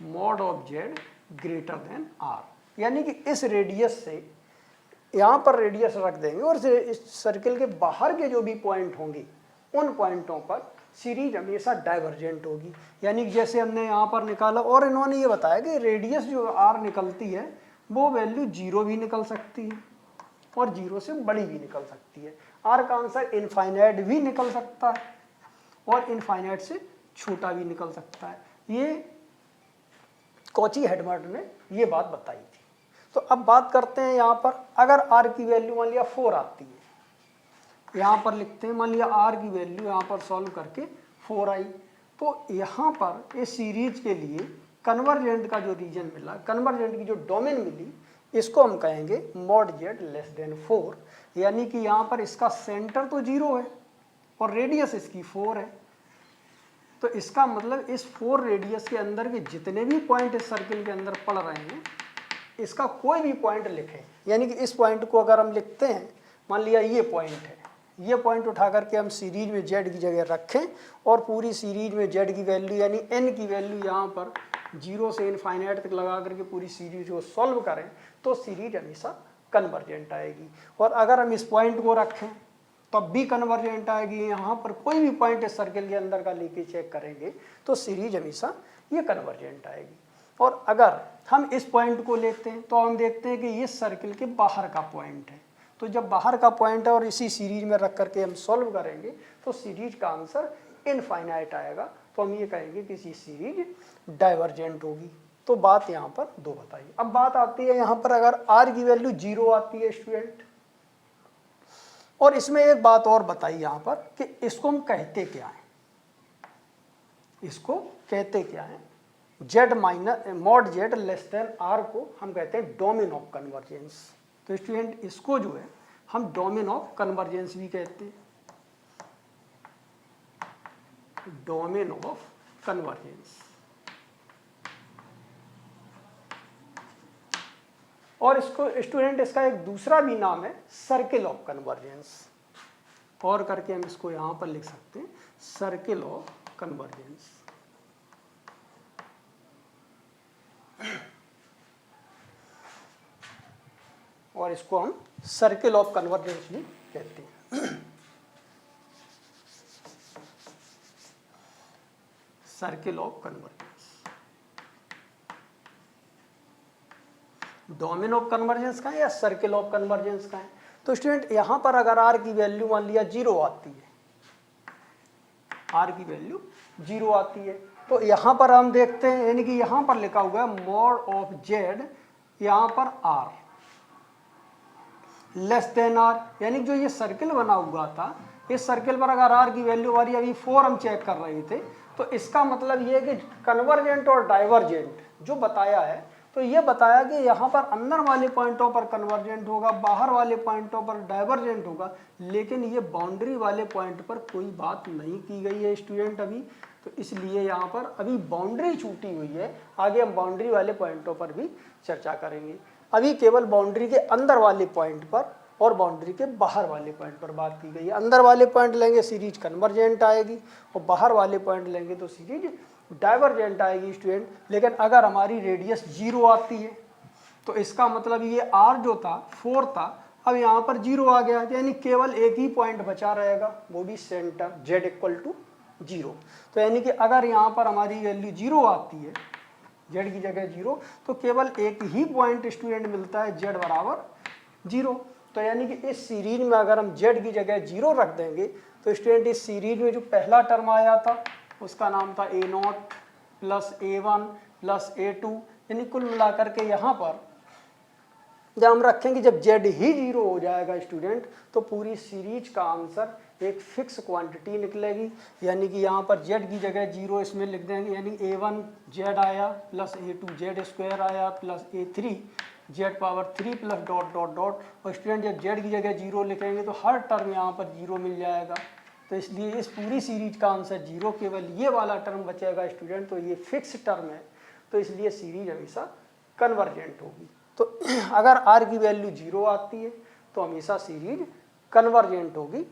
mod of Z greater than are. यानी कि इस रेडियस से यहाँ पर रेडियस रख देंगे और इस सर्किल के बाहर के जो भी पॉइंट होंगे उन पॉइंटों पर सीरीज हमेशा डाइवर्जेंट होगी। यानी कि जैसे हमने यहाँ पर निकाला और इन्होंने ये बताया कि रेडियस जो आर निकलती है वो वैल्यू 0 भी निकल सकती है और 0 से बड़ी भी निकल सकती है। आर का आंसर इनफाइनाइट भी निकल सकता है और इनफाइनाइट से छोटा भी निकल सकता है। ये कॉची हेडमार्ट ने ये बात बताई थी। तो अब बात करते हैं यहाँ पर अगर आर की वैल्यू मान लिया 4 आती है, यहाँ पर लिखते हैं मान लिया आर की वैल्यू यहाँ पर सॉल्व करके 4 आई, तो यहाँ पर इस सीरीज के लिए कन्वर्जेंट का जो रीजन मिला, कन्वर्जेंट की जो डोमेन मिली, इसको हम कहेंगे मॉड जेड लेस देन 4। यानी कि यहाँ पर इसका सेंटर तो 0 है और रेडियस इसकी 4 है। तो इसका मतलब इस 4 रेडियस के अंदर के जितने भी पॉइंट इस सर्किल के अंदर पड़ रहे हैं इसका कोई भी पॉइंट लिखें। यानी कि इस पॉइंट को अगर हम लिखते हैं, मान लिया ये पॉइंट है, ये पॉइंट उठा करके हम सीरीज में जेड की जगह रखें और पूरी सीरीज में जेड की वैल्यू यानी एन की वैल्यू यहाँ पर 0 से इनफाइनाइट तक लगा करके पूरी सीरीज को सॉल्व करें तो सीरीज हमेशा कन्वर्जेंट आएगी। और अगर हम इस पॉइंट को रखें तब भी कन्वर्जेंट आएगी। यहाँ पर कोई भी पॉइंट इस सर्किल के अंदर का लेके चेक करेंगे तो सीरीज हमेशा ये कन्वर्जेंट आएगी। और अगर हम इस पॉइंट को लेते हैं तो हम देखते हैं कि ये सर्किल के बाहर का पॉइंट है। तो जब बाहर का पॉइंट है और इसी सीरीज में रख करके हम सॉल्व करेंगे तो सीरीज का आंसर इनफाइनाइट आएगा। तो हम ये कहेंगे कि सीरीज डाइवर्जेंट होगी। तो बात यहाँ पर 2 बताई। अब बात आती है यहाँ पर अगर आर की वैल्यू 0 आती है स्टूडेंट, और इसमें एक बात और बताई यहाँ पर कि इसको हम कहते क्या है, इसको कहते क्या है, z minus mod z less than r को हम कहते हैं डोमेन ऑफ कन्वर्जेंस। तो स्टूडेंट इसको जो है हम डोमेन ऑफ कन्वर्जेंस भी कहते हैं, डोमेन ऑफ कन्वर्जेंस। और इसको स्टूडेंट इसका एक दूसरा भी नाम है सर्किल ऑफ कन्वर्जेंस, और करके हम इसको यहां पर लिख सकते हैं सर्किल ऑफ कन्वर्जेंस। और इसको हम सर्किल ऑफ कन्वर्जेंस भी कहते हैं, circle of convergence. Domain of convergence का है या सर्किल ऑफ कन्वर्जेंस का है। तो स्टूडेंट यहाँ पर अगर आर की वैल्यू मान लिया 0 आती है, आर की वैल्यू 0 आती है, तो यहाँ पर हम देखते हैं, यानी कि यहाँ पर लिखा हुआ है मॉड ऑफ जेड, यहाँ पर आर लेस देन आर, यानी जो ये सर्किल बना हुआ था, इस सर्किल पर अगर आर की वैल्यू हमारी अभी 4 हम चेक कर रहे थे, तो इसका मतलब ये है कि कन्वर्जेंट और डाइवर्जेंट जो बताया है, तो ये बताया कि यहाँ पर अंदर वाले पॉइंटों पर कन्वर्जेंट होगा, बाहर वाले पॉइंटों पर डाइवर्जेंट होगा, लेकिन ये बाउंड्री वाले पॉइंट पर कोई बात नहीं की गई है स्टूडेंट अभी। तो इसलिए यहाँ पर अभी बाउंड्री छूटी हुई है, आगे हम बाउंड्री वाले पॉइंटों पर भी चर्चा करेंगे। अभी केवल बाउंड्री के अंदर वाले पॉइंट पर और बाउंड्री के बाहर वाले पॉइंट पर बात की गई है। अंदर वाले पॉइंट लेंगे सीरीज कन्वर्जेंट आएगी, और बाहर वाले पॉइंट लेंगे तो सीरीज डाइवर्जेंट आएगी स्टूडेंट। लेकिन अगर हमारी रेडियस 0 आती है, तो इसका मतलब ये आर जो था 4 था, अब यहाँ पर 0 आ गया, यानी केवल एक ही पॉइंट बचा रहेगा, वो भी सेंटर जेड इक्वल टू 0। तो यानी कि अगर यहाँ पर हमारी वैल्यू 0 आती है, जेड की जगह 0, तो केवल एक ही पॉइंट स्टूडेंट मिलता है जेड बराबर 0। तो यानी कि इस सीरीज में अगर हम जेड की जगह 0 रख देंगे, तो स्टूडेंट इस सीरीज में जो पहला टर्म आया था उसका नाम था A0 plus A1 plus A2, यानी कुल मिलाकर के यहाँ पर जब हम रखेंगे, जब जेड ही 0 हो जाएगा स्टूडेंट, तो पूरी सीरीज का आंसर एक फिक्स क्वांटिटी निकलेगी। यानी कि यहाँ पर जेड की जगह 0 इसमें लिख देंगे, यानी A1 जेड आया प्लस A2 जेड स्क्वायर आया plus A3 Z power 3 plus dot dot dot. और स्टूडेंट जब जेड की जगह 0 लिखेंगे तो हर टर्म यहाँ पर 0 मिल जाएगा। तो इसलिए इस पूरी सीरीज का आंसर 0, केवल ये वाला टर्म बचेगा स्टूडेंट, तो ये फिक्स टर्म है, तो इसलिए सीरीज हमेशा कन्वर्जेंट होगी। तो अगर आर की वैल्यू 0 आती है तो हमेशा सीरीज कन्वर्जेंट होगी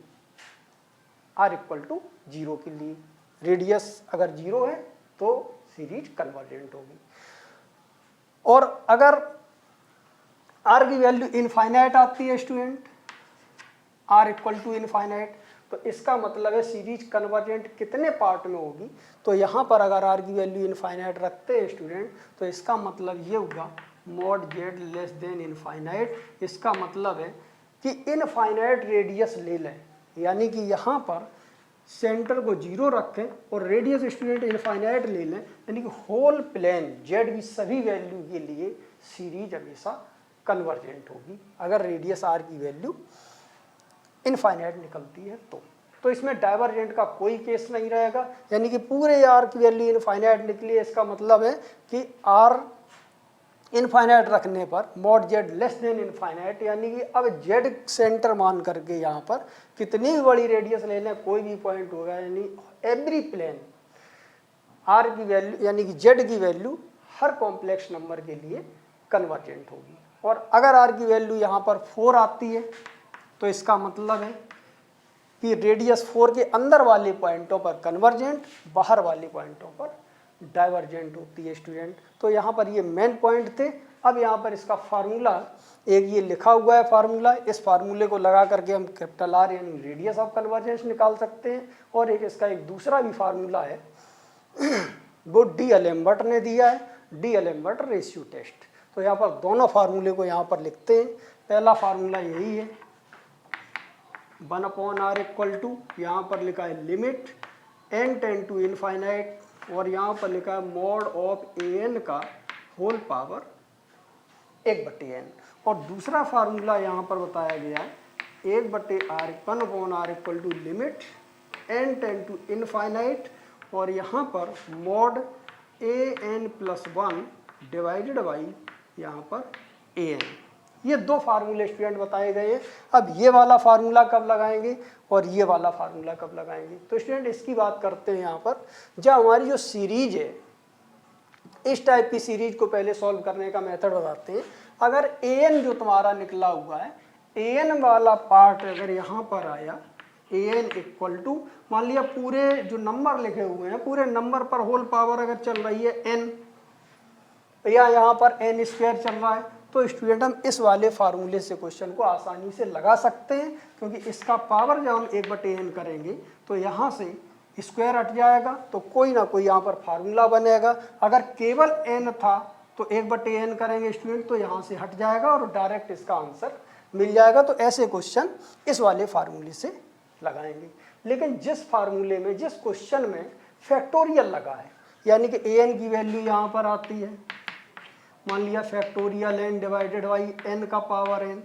आर इक्वल टू 0 के लिए। रेडियस अगर 0 है तो सीरीज कन्वर्जेंट होगी। और अगर आर की वैल्यू इनफाइनाइट आती है student, r equal to infinite, तो इसका मतलब है सीरीज कन्वर्जेंट कितने पार्ट में होगी। तो यहाँ पर अगर आर की वैल्यू इनफाइनाइट रखते हैं स्टूडेंट, तो इसका मतलब ये होगा mod z less then infinite. इसका मतलब है कि इनफाइनाइट रेडियस ले लें, यानी कि यहाँ पर सेंटर को 0 रखें और रेडियस स्टूडेंट इनफाइनाइट ले लें, यानी कि होल प्लेन जेड की सभी वैल्यू के लिए सीरीज हमेशा कन्वर्जेंट होगी अगर रेडियस आर की वैल्यू इनफाइनाइट निकलती है तो इसमें डाइवर्जेंट का कोई केस नहीं रहेगा। यानी कि पूरे आर की वैल्यू इनफाइनाइट निकली है, इसका मतलब है कि आर इनफाइनाइट रखने पर mod z less then infinite, यानी कि अब जेड सेंटर मान करके यहाँ पर कितनी भी बड़ी रेडियस ले लें, कोई भी पॉइंट होगा, यानी एवरी प्लेन आर की वैल्यू यानी कि जेड की वैल्यू हर कॉम्प्लेक्स नंबर के लिए कन्वर्जेंट होगी। और अगर आर की वैल्यू यहाँ पर 4 आती है तो इसका मतलब है कि रेडियस 4 के अंदर वाले पॉइंटों पर कन्वर्जेंट, बाहर वाले पॉइंटों पर डाइवर्जेंट होती है स्टूडेंट। तो यहाँ पर ये मेन पॉइंट थे। अब यहाँ पर इसका फार्मूला एक ये लिखा हुआ है फार्मूला, इस फार्मूले को लगा करके हम कैपिटल आर यानी रेडियस ऑफ कन्वर्जेंस निकाल सकते हैं। और एक इसका एक दूसरा भी फार्मूला है वो डी एलेम्बर्ट ने दिया है, डी एलेम्बर्ट रेशियो टेस्ट। तो यहाँ पर दोनों फार्मूले को यहाँ पर लिखते हैं। पहला फार्मूला यही है 1/r इक्वल टू, यहाँ पर लिखा है limit n tend to infinite, और यहाँ पर लिखा है मॉड ऑफ an का होल पावर 1/n। और दूसरा फार्मूला यहाँ पर बताया गया है 1/r equal to limit n tend to infinite, और यहाँ पर मॉड an+1 डिवाइडेड बाई यहाँ पर an। ये दो फार्मूले स्टूडेंट बताए गए हैं। अब ये वाला फार्मूला कब लगाएंगे और ये वाला फार्मूला कब लगाएंगे, तो स्टूडेंट इसकी बात करते हैं। यहाँ पर जब हमारी जो सीरीज है, इस टाइप की सीरीज को पहले सॉल्व करने का मेथड बताते हैं। अगर an जो तुम्हारा निकला हुआ है, an वाला पार्ट अगर यहाँ पर आया, an इक्वल टू मान लिया पूरे जो नंबर लिखे हुए हैं, पूरे नंबर पर होल पावर अगर चल रही है n, या यहाँ पर n स्क्वायर चल रहा है, तो स्टूडेंट हम इस वाले फार्मूले से क्वेश्चन को आसानी से लगा सकते हैं, क्योंकि इसका पावर जब हम 1/n करेंगे तो यहाँ से स्क्वायर हट जाएगा, तो कोई ना कोई यहाँ पर फार्मूला बनेगा। अगर केवल n था तो 1/n करेंगे स्टूडेंट तो यहाँ से हट जाएगा और डायरेक्ट इसका आंसर मिल जाएगा। तो ऐसे क्वेश्चन इस वाले फार्मूले से लगाएंगे। लेकिन जिस फार्मूले में, जिस क्वेश्चन में फैक्टोरियल लगा है, यानी कि an की वैल्यू यहाँ पर आती है, मान लिया factorial n divided by n का पावर n,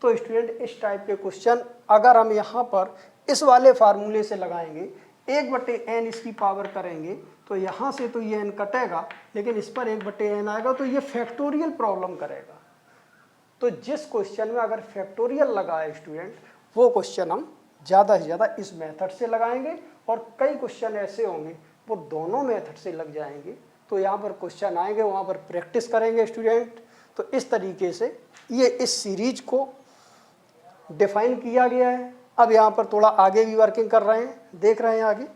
तो स्टूडेंट इस टाइप के क्वेश्चन अगर हम यहाँ पर इस वाले फार्मूले से लगाएंगे, 1/n इसकी पावर करेंगे तो यहाँ से तो ये n कटेगा, लेकिन इस पर 1/n आएगा तो ये फैक्टोरियल प्रॉब्लम करेगा। तो जिस क्वेश्चन में अगर फैक्टोरियल लगा है स्टूडेंट, वो क्वेश्चन हम ज़्यादा से ज़्यादा इस मेथड से लगाएंगे, और कई क्वेश्चन ऐसे होंगे वो दोनों मेथड से लग जाएंगे। तो यहाँ पर क्वेश्चन आएंगे, वहाँ पर प्रैक्टिस करेंगे स्टूडेंट। तो इस तरीके से ये इस सीरीज को डिफाइन किया गया है। अब यहाँ पर थोड़ा आगे भी वर्किंग कर रहे हैं, देख रहे हैं आगे।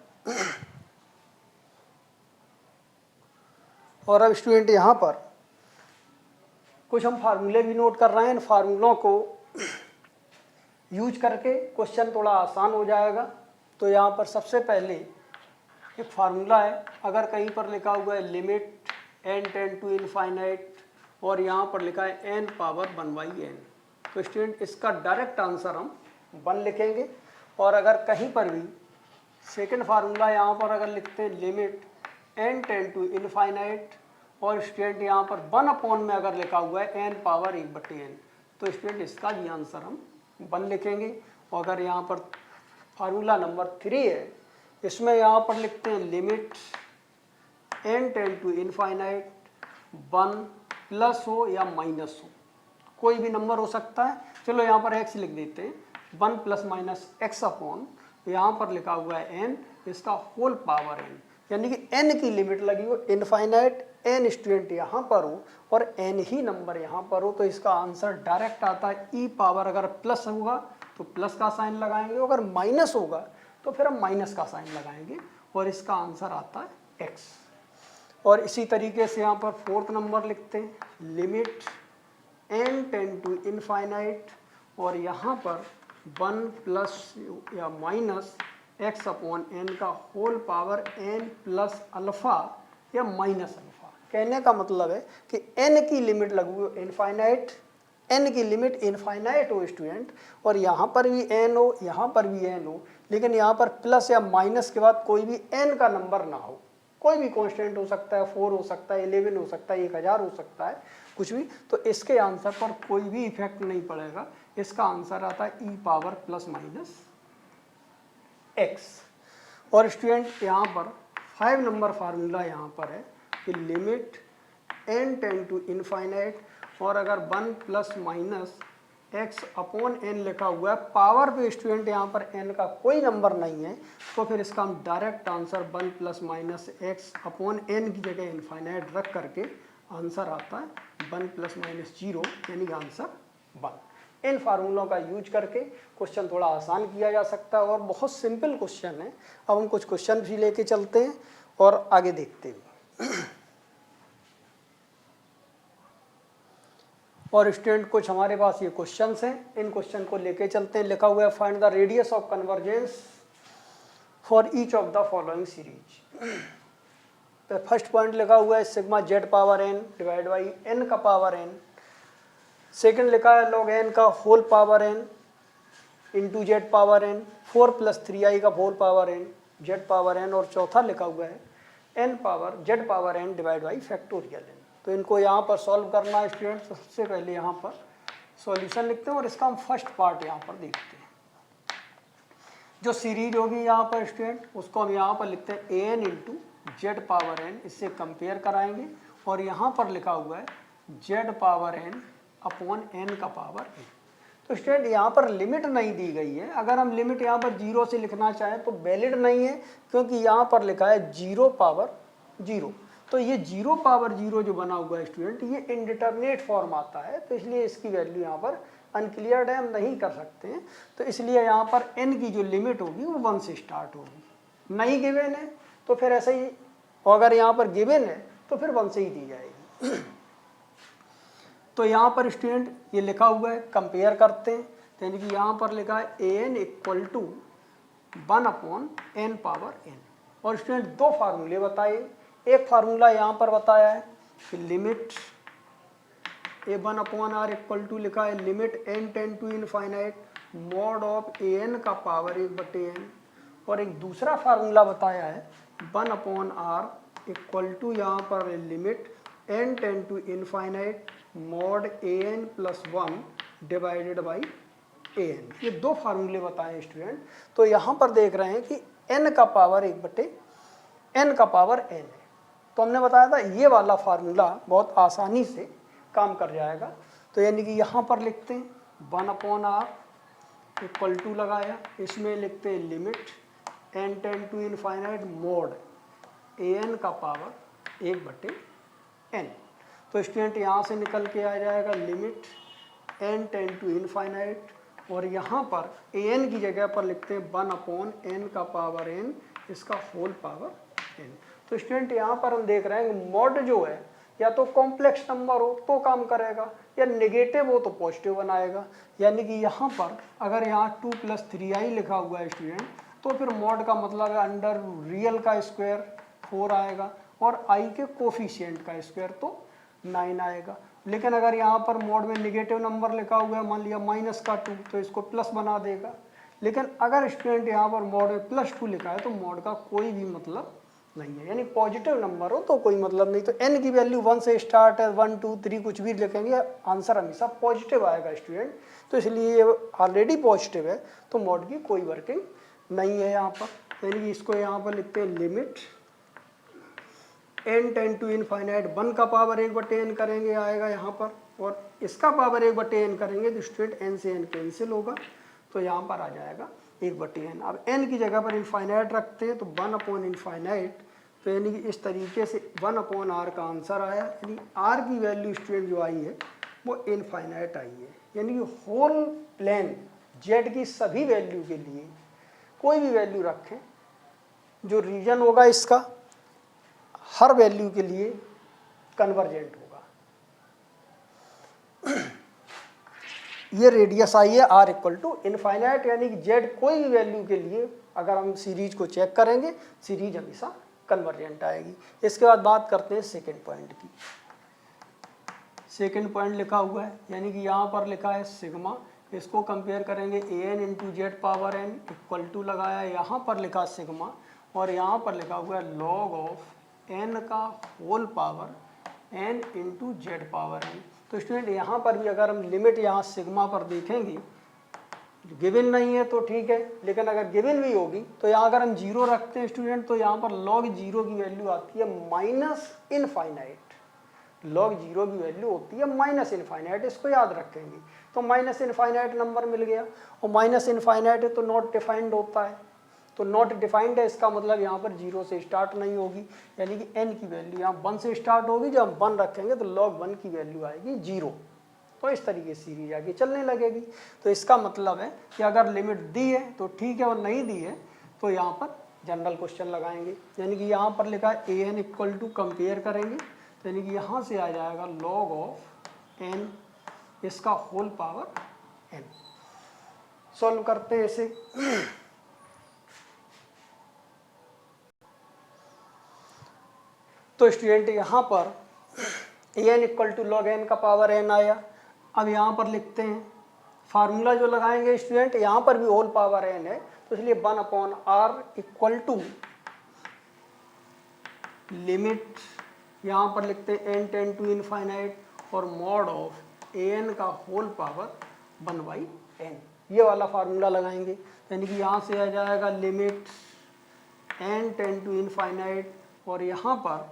और अब स्टूडेंट यहाँ पर कुछ हम फार्मूले भी नोट कर रहे हैं। इन फार्मूलों को यूज करके क्वेश्चन थोड़ा आसान हो जाएगा। तो यहाँ पर सबसे पहले एक फार्मूला है, अगर कहीं पर लिखा हुआ है limit n tend to infinite और यहाँ पर लिखा है n पावर 1/n, तो स्टूडेंट इसका डायरेक्ट आंसर हम 1 लिखेंगे। और अगर कहीं पर भी सेकंड फार्मूला यहाँ पर अगर लिखते हैं limit n tend to infinite और स्टूडेंट यहाँ पर 1/n में अगर लिखा हुआ है n पावर 1/n, तो स्टूडेंट इसका भी आंसर हम 1 लिखेंगे। और अगर यहाँ पर फार्मूला नंबर 3 है, इसमें यहाँ पर लिखते हैं limit n tend to infinite 1 plus हो या माइनस हो, कोई भी नंबर हो सकता है। चलो यहाँ पर x लिख देते हैं, 1 प्लस माइनस x अपॉन, यहाँ पर लिखा हुआ है n, इसका होल पावर n, यानी कि n की लिमिट लगी हो इनफाइनाइट, n स्टूडेंट यहाँ पर हो और n ही नंबर यहाँ पर हो, तो इसका आंसर डायरेक्ट आता है e पावर। अगर प्लस होगा तो प्लस का साइन लगाएंगे, अगर माइनस होगा तो फिर हम माइनस का साइन लगाएंगे, और इसका आंसर आता है x। और इसी तरीके से यहाँ पर फोर्थ नंबर लिखते हैं limit n tend to infinite और यहाँ पर 1 प्लस या माइनस x अपॉन n का whole power n plus alpha या माइनस अल्फ़ा। कहने का मतलब है कि n की लिमिट लगू इनफाइनाइट, n की लिमिट इनफाइनाइट हो स्टूडेंट, और यहाँ पर भी n हो, यहाँ पर भी n हो, लेकिन यहाँ पर प्लस या माइनस के बाद कोई भी n का नंबर ना हो। कोई भी कांस्टेंट हो सकता है, 4 हो सकता है, 11 हो सकता है, 1000 हो सकता है, कुछ भी। तो इसके आंसर पर कोई भी इफेक्ट नहीं पड़ेगा। इसका आंसर आता है e power plus minus x। और स्टूडेंट यहाँ पर 5 नंबर फार्मूला यहाँ पर है कि limit n tend to infinite और अगर 1 plus minus x upon n लिखा हुआ है, पावर पे स्टूडेंट यहाँ पर n का कोई नंबर नहीं है, तो फिर इसका हम direct answer 1 plus minus x upon n की जगह इनफाइनाइट रख करके आंसर आता है 1 प्लस माइनस 0, यानी कि आंसर 1। इन फार्मूलों का यूज करके क्वेश्चन थोड़ा आसान किया जा सकता है और बहुत सिंपल क्वेश्चन है। अब हम कुछ क्वेश्चन भी लेके चलते हैं और आगे देखते हैं। और स्टूडेंट कुछ हमारे पास ये क्वेश्चंस हैं, इन क्वेश्चन को लेके चलते हैं। लिखा हुआ है find the radius of convergence for each of the following series. तो फर्स्ट पॉइंट लिखा हुआ है sigma z power n divide by n का पावर n। सेकंड लिखा है log n का whole power n into Z power n, 4 plus 3i का whole power n z power n। और चौथा लिखा हुआ है n power z power n divide by factorial n। तो इनको यहाँ पर सॉल्व करना है स्टूडेंट। सबसे पहले यहाँ पर सॉल्यूशन लिखते हैं और इसका हम फर्स्ट पार्ट यहाँ पर देखते हैं। जो सीरीज होगी यहाँ पर स्टूडेंट, उसको हम यहाँ पर लिखते हैं an into Z power n, इससे कंपेयर कराएंगे। और यहाँ पर लिखा हुआ है Z power n upon n का पावर n। तो स्टूडेंट यहाँ पर लिमिट नहीं दी गई है। अगर हम लिमिट यहाँ पर 0 से लिखना चाहें तो वैलिड नहीं है, क्योंकि यहाँ पर लिखा है 0 पावर 0। तो ये 0 पावर 0 जो बना हुआ है स्टूडेंट, ये इनडिटरमिनेट फॉर्म आता है, तो इसलिए इसकी वैल्यू यहाँ पर अनक्लियर्ड है, हम नहीं कर सकते हैं। तो इसलिए यहाँ पर n की जो लिमिट होगी वो 1 से स्टार्ट होगी। नहीं गिवन है तो फिर ऐसे ही, और अगर यहाँ पर गिवन है तो फिर 1 से ही दी जाएगी। तो यहाँ पर स्टूडेंट ये लिखा हुआ है, कंपेयर करते हैं। तो यानी कि यहाँ पर लिखा है an equal to 1 upon n power n। और स्टूडेंट दो फार्मूले बताए। एक फार्मूला यहाँ पर बताया है कि limit A 1/r equal to लिखा है limit n tend to infinite mod of a n का पावर 1/n, और एक दूसरा फार्मूला बताया है 1/r इक्वल टू यहाँ पर limit n tend to infinite mod a n plus 1 divided by a n. ये दो फार्मूले बताए स्टूडेंट। तो यहाँ पर देख रहे हैं कि n का पावर 1/n का पावर n है। तो हमने बताया था ये वाला फार्मूला बहुत आसानी से काम कर जाएगा। तो यानी कि यहाँ पर लिखते हैं 1/r इक्वल टू लगाया, इसमें लिखते हैं limit n tend to infinite mod a n का पावर 1/n। तो स्टूडेंट यहाँ से निकल के आ जाएगा limit n tend to infinite, और यहाँ पर ए एन की जगह पर लिखते हैं 1/n का पावर n, इसका होल पावर n। तो स्टूडेंट यहाँ पर हम देख रहे हैं कि मॉड जो है या तो कॉम्प्लेक्स नंबर हो तो काम करेगा, या नेगेटिव हो तो पॉजिटिव बनाएगा। यानी कि यहाँ पर अगर यहाँ 2 + 3i लिखा हुआ है स्टूडेंट, तो फिर मॉड का मतलब है अंडर रियल का स्क्वायर 4 आएगा और i के कोफिशिएंट का स्क्वायर तो 9 आएगा। लेकिन अगर यहाँ पर मॉड में नेगेटिव नंबर लिखा हुआ है, मान लिया -2, तो इसको प्लस बना देगा। लेकिन अगर स्टूडेंट यहाँ पर मॉड में +2 लिखा है तो मॉड का कोई भी मतलब नहीं है, यानी पॉजिटिव नंबर हो तो कोई मतलब नहीं। तो n की वैल्यू 1 से स्टार्ट है, 1 2 3 कुछ भी लिखेंगे, आंसर हमेशा पॉजिटिव आएगा स्टूडेंट। तो इसलिए ये ऑलरेडी पॉजिटिव है तो मॉड की कोई वर्किंग नहीं है यहाँ पर। यानी कि इसको यहाँ पर लिखते हैं limit n tend to infinite 1 का पावर 1/n करेंगे आएगा यहाँ पर, और इसका पावर 1/n करेंगे तो स्टूडेंट n से n कैंसिल होगा, तो यहाँ पर आ जाएगा 1/n। अब n की जगह पर इनफाइनाइट रखते हैं तो 1/इनफाइनाइट, तो यानी कि इस तरीके से 1/r का आंसर आया। यानी r की वैल्यू स्टूडेंट जो आई है वो इनफाइनाइट आई है। यानी कि होल प्लेन z की सभी वैल्यू के लिए कोई भी वैल्यू रखें, जो रीजन होगा इसका हर वैल्यू के लिए कन्वर्जेंट होगा। ये रेडियस आई है r इक्वल टू इनफाइनाइट, यानी कि z कोई भी वैल्यू के लिए अगर हम सीरीज को चेक करेंगे सीरीज हमेशा कन्वर्जेंट आएगी। इसके बाद बात करते हैं सेकेंड पॉइंट की। सेकेंड पॉइंट लिखा हुआ है, यानी कि यहाँ पर लिखा है सिग्मा, इसको कंपेयर करेंगे an into Z power n equal to लगाया, यहाँ पर लिखा सिग्मा और यहाँ पर लिखा हुआ है लॉग ऑफ n का whole power n into Z power n। तो स्टूडेंट यहाँ पर भी अगर हम लिमिट यहाँ सिग्मा पर देखेंगे, गिवन नहीं है तो ठीक है, लेकिन अगर गिवन भी होगी तो यहाँ अगर हम 0 रखते हैं स्टूडेंट तो यहाँ पर log 0 की वैल्यू आती है -इनफाइनाइट। log 0 की वैल्यू होती है -इनफाइनाइट, इसको याद रखेंगे। तो -इनफाइनाइट नंबर मिल गया, और -इनफाइनाइट है तो नॉट डिफाइंड होता है, तो नॉट डिफाइंड है इसका मतलब यहाँ पर 0 से स्टार्ट नहीं होगी, यानी कि n की वैल्यू यहाँ 1 से स्टार्ट होगी। जब हम 1 रखेंगे तो log 1 की वैल्यू आएगी 0। तो इस तरीके से सीरीज आगे चलने लगेगी। तो इसका मतलब है कि अगर लिमिट दी है तो ठीक है, और नहीं दी है तो यहाँ पर जनरल क्वेश्चन लगाएंगे। यानी कि यहाँ पर लिखा है an इक्वल टू कंपेयर करेंगे, तो यानी कि यहाँ से आ जाएगा log ऑफ n, इसका होल पावर n। सॉल्व करते हैं इसे। तो स्टूडेंट यहाँ पर an equal to log n का पावर n आया। अब यहाँ पर लिखते हैं फार्मूला जो लगाएंगे स्टूडेंट, यहाँ पर भी होल पावर n है, तो इसलिए 1/r इक्वल टू लिमिट, यहाँ पर लिखते हैं n टेंड टू इनफाइनाइट और मॉड ऑफ an का होल पावर 1/n। ये वाला फार्मूला लगाएंगे, यानी कि यहाँ से आ जाएगा limit n tend to infinite, और यहाँ पर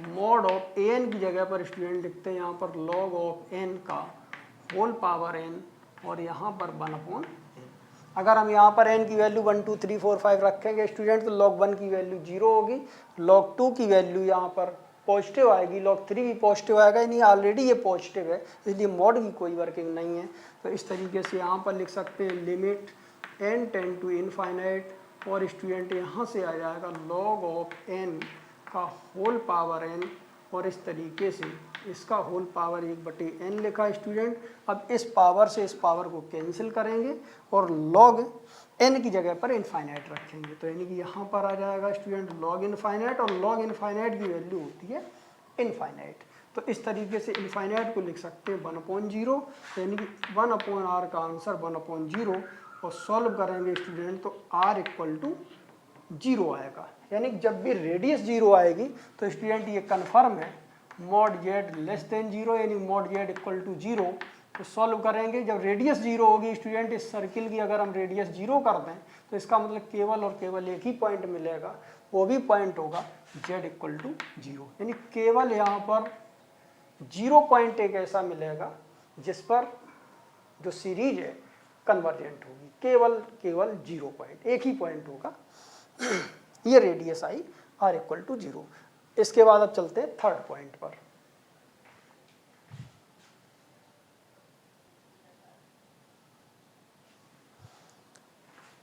मॉड ऑफ an की जगह पर स्टूडेंट लिखते हैं यहाँ पर log ऑफ n का होल पावर n, और यहाँ पर 1/n। अगर हम यहाँ पर n की वैल्यू 1 2 3 4 5 रखेंगे स्टूडेंट तो log 1 की वैल्यू 0 होगी, log 2 की वैल्यू यहाँ पर पॉजिटिव आएगी, log 3 भी पॉजिटिव आएगा, यानी ऑलरेडी ये पॉजिटिव है, इसलिए मॉड की कोई वर्किंग नहीं है। तो इस तरीके से यहाँ पर लिख सकते हैं limit n tend to infinite, और स्टूडेंट यहाँ से आ जाएगा log ऑफ n का होल पावर n, और इस तरीके से इसका होल पावर 1/n लिखा स्टूडेंट। अब इस पावर से इस पावर को कैंसिल करेंगे और log n की जगह पर इनफाइनाइट रखेंगे, तो यानी कि यहाँ पर आ जाएगा स्टूडेंट log इनफाइनाइट, और log इनफाइनाइट की वैल्यू होती है इनफाइनाइट। तो इस तरीके से इनफाइनाइट को लिख सकते हैं 1/0, यानी कि 1/r का आंसर 1/0, और सॉल्व करेंगे स्टूडेंट तो r इक्वल टू 0 आएगा। यानी कि जब भी रेडियस 0 आएगी तो स्टूडेंट ये कन्फर्म है मॉड z लेस देन 0, यानी मॉड z इक्वल टू 0। तो सॉल्व करेंगे जब रेडियस 0 होगी स्टूडेंट, इस सर्किल की अगर हम रेडियस 0 कर दें तो इसका मतलब केवल और केवल एक ही पॉइंट मिलेगा, वो भी पॉइंट होगा z इक्वल टू 0। यानी केवल यहाँ पर 0 पॉइंट एक ऐसा मिलेगा जिस पर जो सीरीज है कन्वर्जेंट होगी, केवल 0 पॉइंट, एक ही पॉइंट होगा। ये radius I r equal to 0। इसके बाद अब चलते हैं थर्ड पॉइंट पर।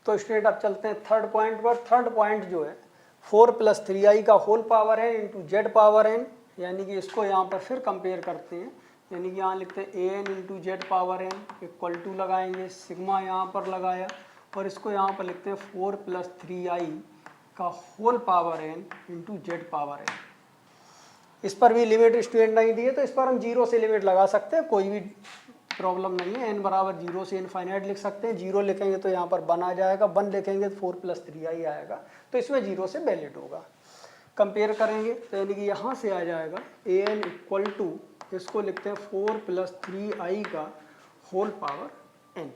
तो स्टूडेंट अब चलते हैं थर्ड पॉइंट पर। थर्ड पॉइंट जो है 4 + 3i का whole power n into Z power n, यानी कि इसको यहाँ पर फिर कंपेयर करते हैं, यानी कि यहाँ लिखते हैं an into Z power n equal to लगाएंगे, सिग्मा यहाँ पर लगाया, और इसको यहाँ पर लिखते हैं 4 + 3i का whole power n into Z power n। इस पर भी लिमिट स्टूडेंट नहीं दी है, तो इस पर हम 0 से लिमिट लगा सकते हैं, कोई भी प्रॉब्लम नहीं है। n बराबर 0 से इनफाइनाइट लिख सकते हैं। 0 लिखेंगे तो यहाँ पर 1 आ जाएगा, 1 लिखेंगे तो 4 + 3i आएगा, तो इसमें 0 से वैलिड होगा। कंपेयर करेंगे तो यानी कि यहाँ से आ जाएगा an इक्वल टू, इसको लिखते हैं 4 + 3i का होल पावर n।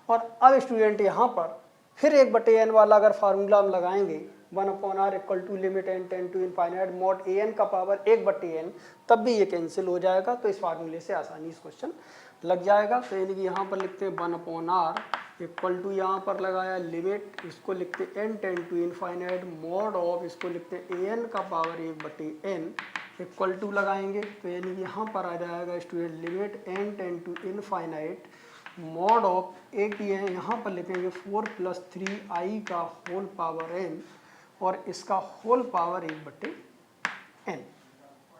और अब स्टूडेंट यहाँ पर फिर 1/n वाला अगर फार्मूला हम लगाएंगे 1/r equal to limit n tend to infinite mod an का पावर 1/n, तब भी ये कैंसिल हो जाएगा। तो इस फार्मूले से आसानी से क्वेश्चन लग जाएगा। तो यानी कि यहाँ पर लिखते हैं 1/r इक्वल टू, यहाँ पर लगाया लिमिट, इसको लिखते हैं n tend to infinite mod of, इसको लिखते हैं an का पावर 1/n इक्वल टू लगाएंगे। तो यानी कि यहाँ पर आ जाएगा student limit n tend to infinite mod of एक ही है, यहाँ पर लिखेंगे 4 + 3i का होल पावर n, और इसका होल पावर 1/n,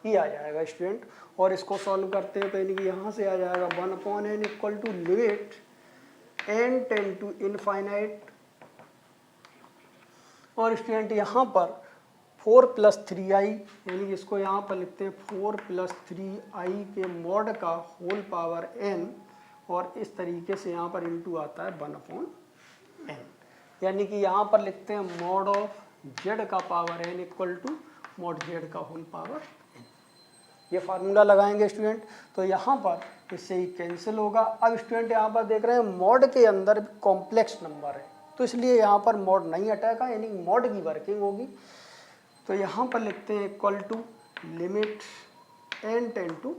ये आ जाएगा स्टूडेंट। और इसको सॉल्व करते हैं तो यानी कि यहाँ से आ जाएगा 1/n equal to limit n tend to infinite, और स्टूडेंट यहाँ पर 4 + 3i, यानी कि इसको यहाँ पर लिखते हैं 4 + 3i के मॉड का होल पावर n, और इस तरीके से यहाँ पर इंटू आता है 1/n, यानी कि यहाँ पर लिखते हैं मॉड ऑफ z का power n equal to mod z का होल पावर n। ये फार्मूला लगाएंगे स्टूडेंट, तो यहाँ पर इससे ही कैंसिल होगा। अब स्टूडेंट यहाँ पर देख रहे हैं मॉड के अंदर कॉम्प्लेक्स नंबर है, तो इसलिए यहाँ पर मॉड नहीं हटेगा, यानी मॉड की वर्किंग होगी। तो यहाँ पर लिखते हैं equal to limit n tend to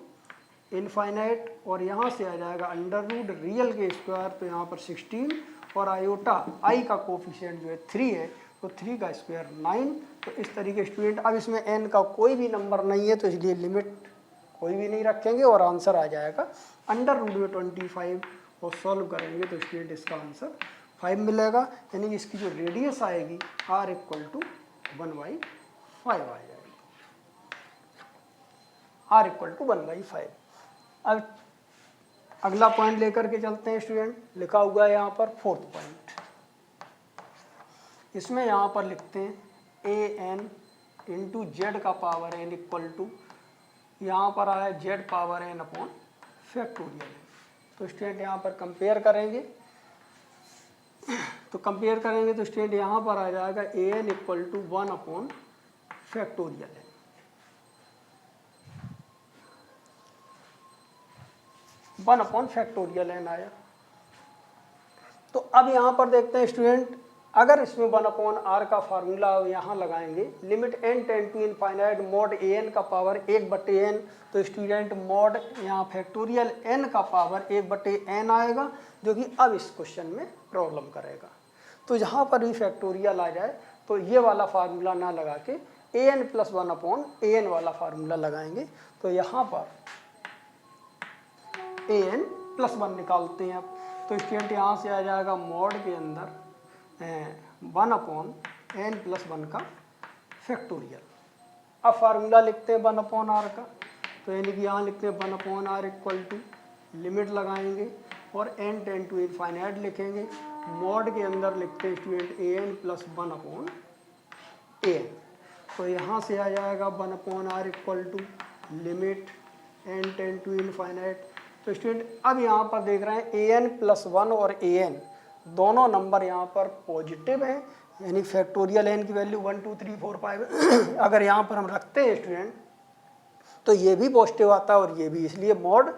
infinite, और यहाँ से आ जाएगा अंडर रूट रियल के स्क्वायर, तो यहाँ पर 16, और आयोटा i का कोफिशिएंट जो है 3 है, तो 3 का स्क्वायर 9। तो इस तरीके स्टूडेंट, अब इसमें n का कोई भी नंबर नहीं है, तो इसलिए लिमिट कोई भी नहीं रखेंगे, और आंसर आ जाएगा अंडर रूट में 25, और सॉल्व करेंगे तो स्टूडेंट इसका आंसर 5 मिलेगा। यानी कि इसकी जो रेडियस आएगी r इक्वल टू 1/5 आ जाएगी, r इक्वल टू 1/5। अब अगला पॉइंट लेकर के चलते हैं स्टूडेंट, लिखा हुआ है यहाँ पर फोर्थ पॉइंट। इसमें यहाँ पर लिखते हैं an इंटू जेड का पावर n इक्वल टू, यहाँ पर आया Z power n upon factorial n। तो स्टूडेंट यहाँ पर कंपेयर करेंगे, तो स्टूडेंट यहाँ पर आ जाएगा an equal to 1 upon factorial n। One upon factorial n आया। तो अब यहाँ पर देखते हैं स्टूडेंट, अगर इसमें 1/r का फार्मूला यहाँ लगाएंगे, limit n tend to infinite mod an का पावर 1/n, तो स्टूडेंट मॉड यहाँ फैक्टोरियल n का पावर 1/n आएगा, जो कि अब इस क्वेश्चन में प्रॉब्लम करेगा। तो जहाँ पर भी फैक्टोरियल आ जाए तो ये वाला फार्मूला ना लगा के an + 1/an वाला फार्मूला लगाएंगे। तो यहाँ पर an + 1 निकालते हैं अब, तो स्टूडेंट यहाँ से आ जाएगा मॉड के अंदर 1/n + 1 का फैक्टोरियल। अब फार्मूला लिखते हैं 1/r का, तो यानी कि यहाँ लिखते हैं 1/r इक्वल टू लिमिट लगाएंगे और n टेन टू इनफाइनाइट लिखेंगे, मॉड के अंदर लिखते हैं स्टूडेंट an + 1/an। तो यहाँ से आ जाएगा 1/r equal to limit n tend to infinite. तो स्टूडेंट अब यहाँ पर देख रहे हैं an+1 और an दोनों नंबर यहाँ पर पॉजिटिव हैं, यानी फैक्टोरियल n की वैल्यू 1 2 3 4 5 अगर यहाँ पर हम रखते हैं स्टूडेंट तो ये भी पॉजिटिव आता है और ये भी, इसलिए मॉड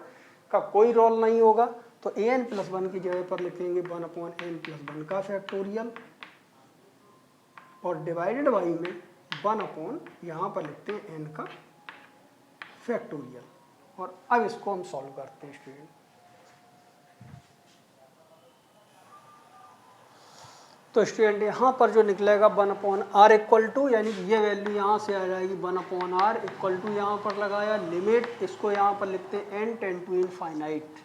का कोई रोल नहीं होगा। तो an+1 की जगह पर लिखेंगे 1/n+1 का फैक्टोरियल और डिवाइडेड बाई में 1 यहाँ पर लिखते हैं n का फैक्टोरियल। और अब इसको हम सॉल्व करते हैं स्टूडेंट। तो स्टूडेंट यहाँ पर जो निकलेगा 1/r इक्वल टू, यानी कि ये वैल्यू यहाँ से आ जाएगी 1/r इक्वल टू, यहाँ पर लगाया लिमिट, इसको यहाँ पर लिखते हैं n tend to infinite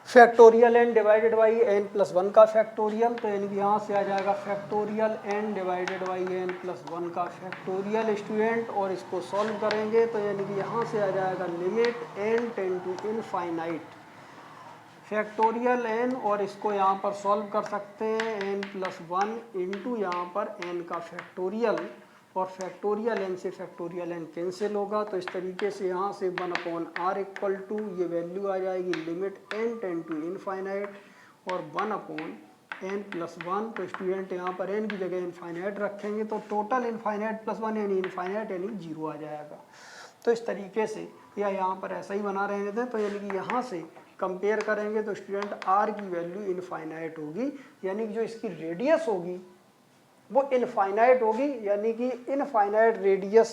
factorial n divided by n+1 का फैक्टोरियल। तो यानी कि यहाँ से आ जाएगा factorial n divided by n+1 का फैक्टोरियल स्टूडेंट। और इसको सॉल्व करेंगे तो यानी कि यहाँ से आ जाएगा limit n tend to infinite factorial n, और इसको यहाँ पर सॉल्व कर सकते हैं n+1 इंटू यहाँ पर n का फैक्टोरियल, और फैक्टोरियल n से फैक्टोरियल n कैंसिल होगा। तो इस तरीके से यहाँ से 1/r इक्वल टू ये वैल्यू आ जाएगी limit n tend to infinite और 1/n+1। तो स्टूडेंट यहाँ पर n की जगह इनफाइनाइट रखेंगे तो टोटल इनफाइनाइट +1 यानी इनफाइनाइट यानी 0 आ जाएगा। तो इस तरीके से या यहाँ पर ऐसा ही बना रहे थे। तो यानी कि यहाँ से कंपेयर करेंगे तो स्टूडेंट r की वैल्यू इनफाइनाइट होगी, यानी कि जो इसकी रेडियस होगी वो इनफाइनाइट होगी, यानी कि इनफाइनाइट रेडियस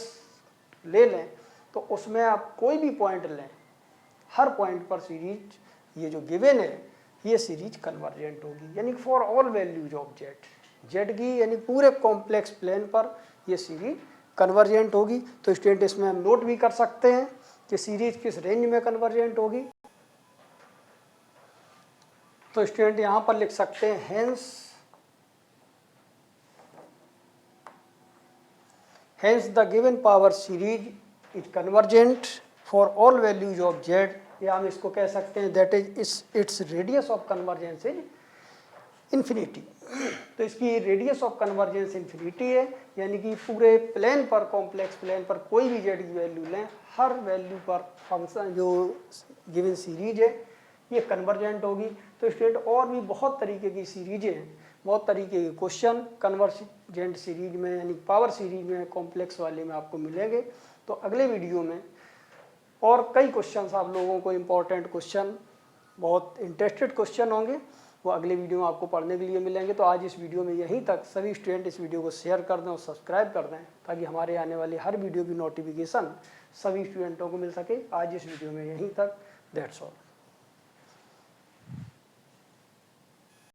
ले लें तो उसमें आप कोई भी पॉइंट लें, हर पॉइंट पर सीरीज ये जो गिवन है ये सीरीज कन्वर्जेंट होगी, यानी for all values of Z की, यानी पूरे कॉम्प्लेक्स प्लेन पर ये सीरीज कन्वर्जेंट होगी। तो स्टूडेंट इसमें हम नोट भी कर सकते हैं कि सीरीज किस रेंज में कन्वर्जेंट होगी। तो स्टूडेंट यहाँ पर लिख सकते हैं hence the given power series is convergent for all values of z, या हम इसको कह सकते हैं that is its radius of convergence is infinity। तो इसकी रेडियस ऑफ कन्वर्जेंस इन्फिनिटी है, यानी कि पूरे प्लेन पर, कॉम्प्लेक्स प्लेन पर कोई भी जेड की वैल्यू लें, हर वैल्यू पर फंक्शन जो गिवन सीरीज है ये कन्वर्जेंट होगी। तो स्टूडेंट और भी बहुत तरीके की सीरीजें हैं, बहुत तरीके के क्वेश्चन कन्वर्जेंट सीरीज में यानी पावर सीरीज में, कॉम्प्लेक्स वाले में आपको मिलेंगे। तो अगले वीडियो में और कई क्वेश्चंस आप लोगों को इम्पोर्टेंट क्वेश्चन, बहुत इंटरेस्टेड क्वेश्चन होंगे, वो अगले वीडियो में आपको पढ़ने के लिए मिलेंगे। तो आज इस वीडियो में यहीं तक। सभी स्टूडेंट इस वीडियो को शेयर कर दें और सब्सक्राइब कर दें ताकि हमारे आने वाली हर वीडियो की नोटिफिकेशन सभी स्टूडेंटों को मिल सके। आज इस वीडियो में यहीं तक। That's all.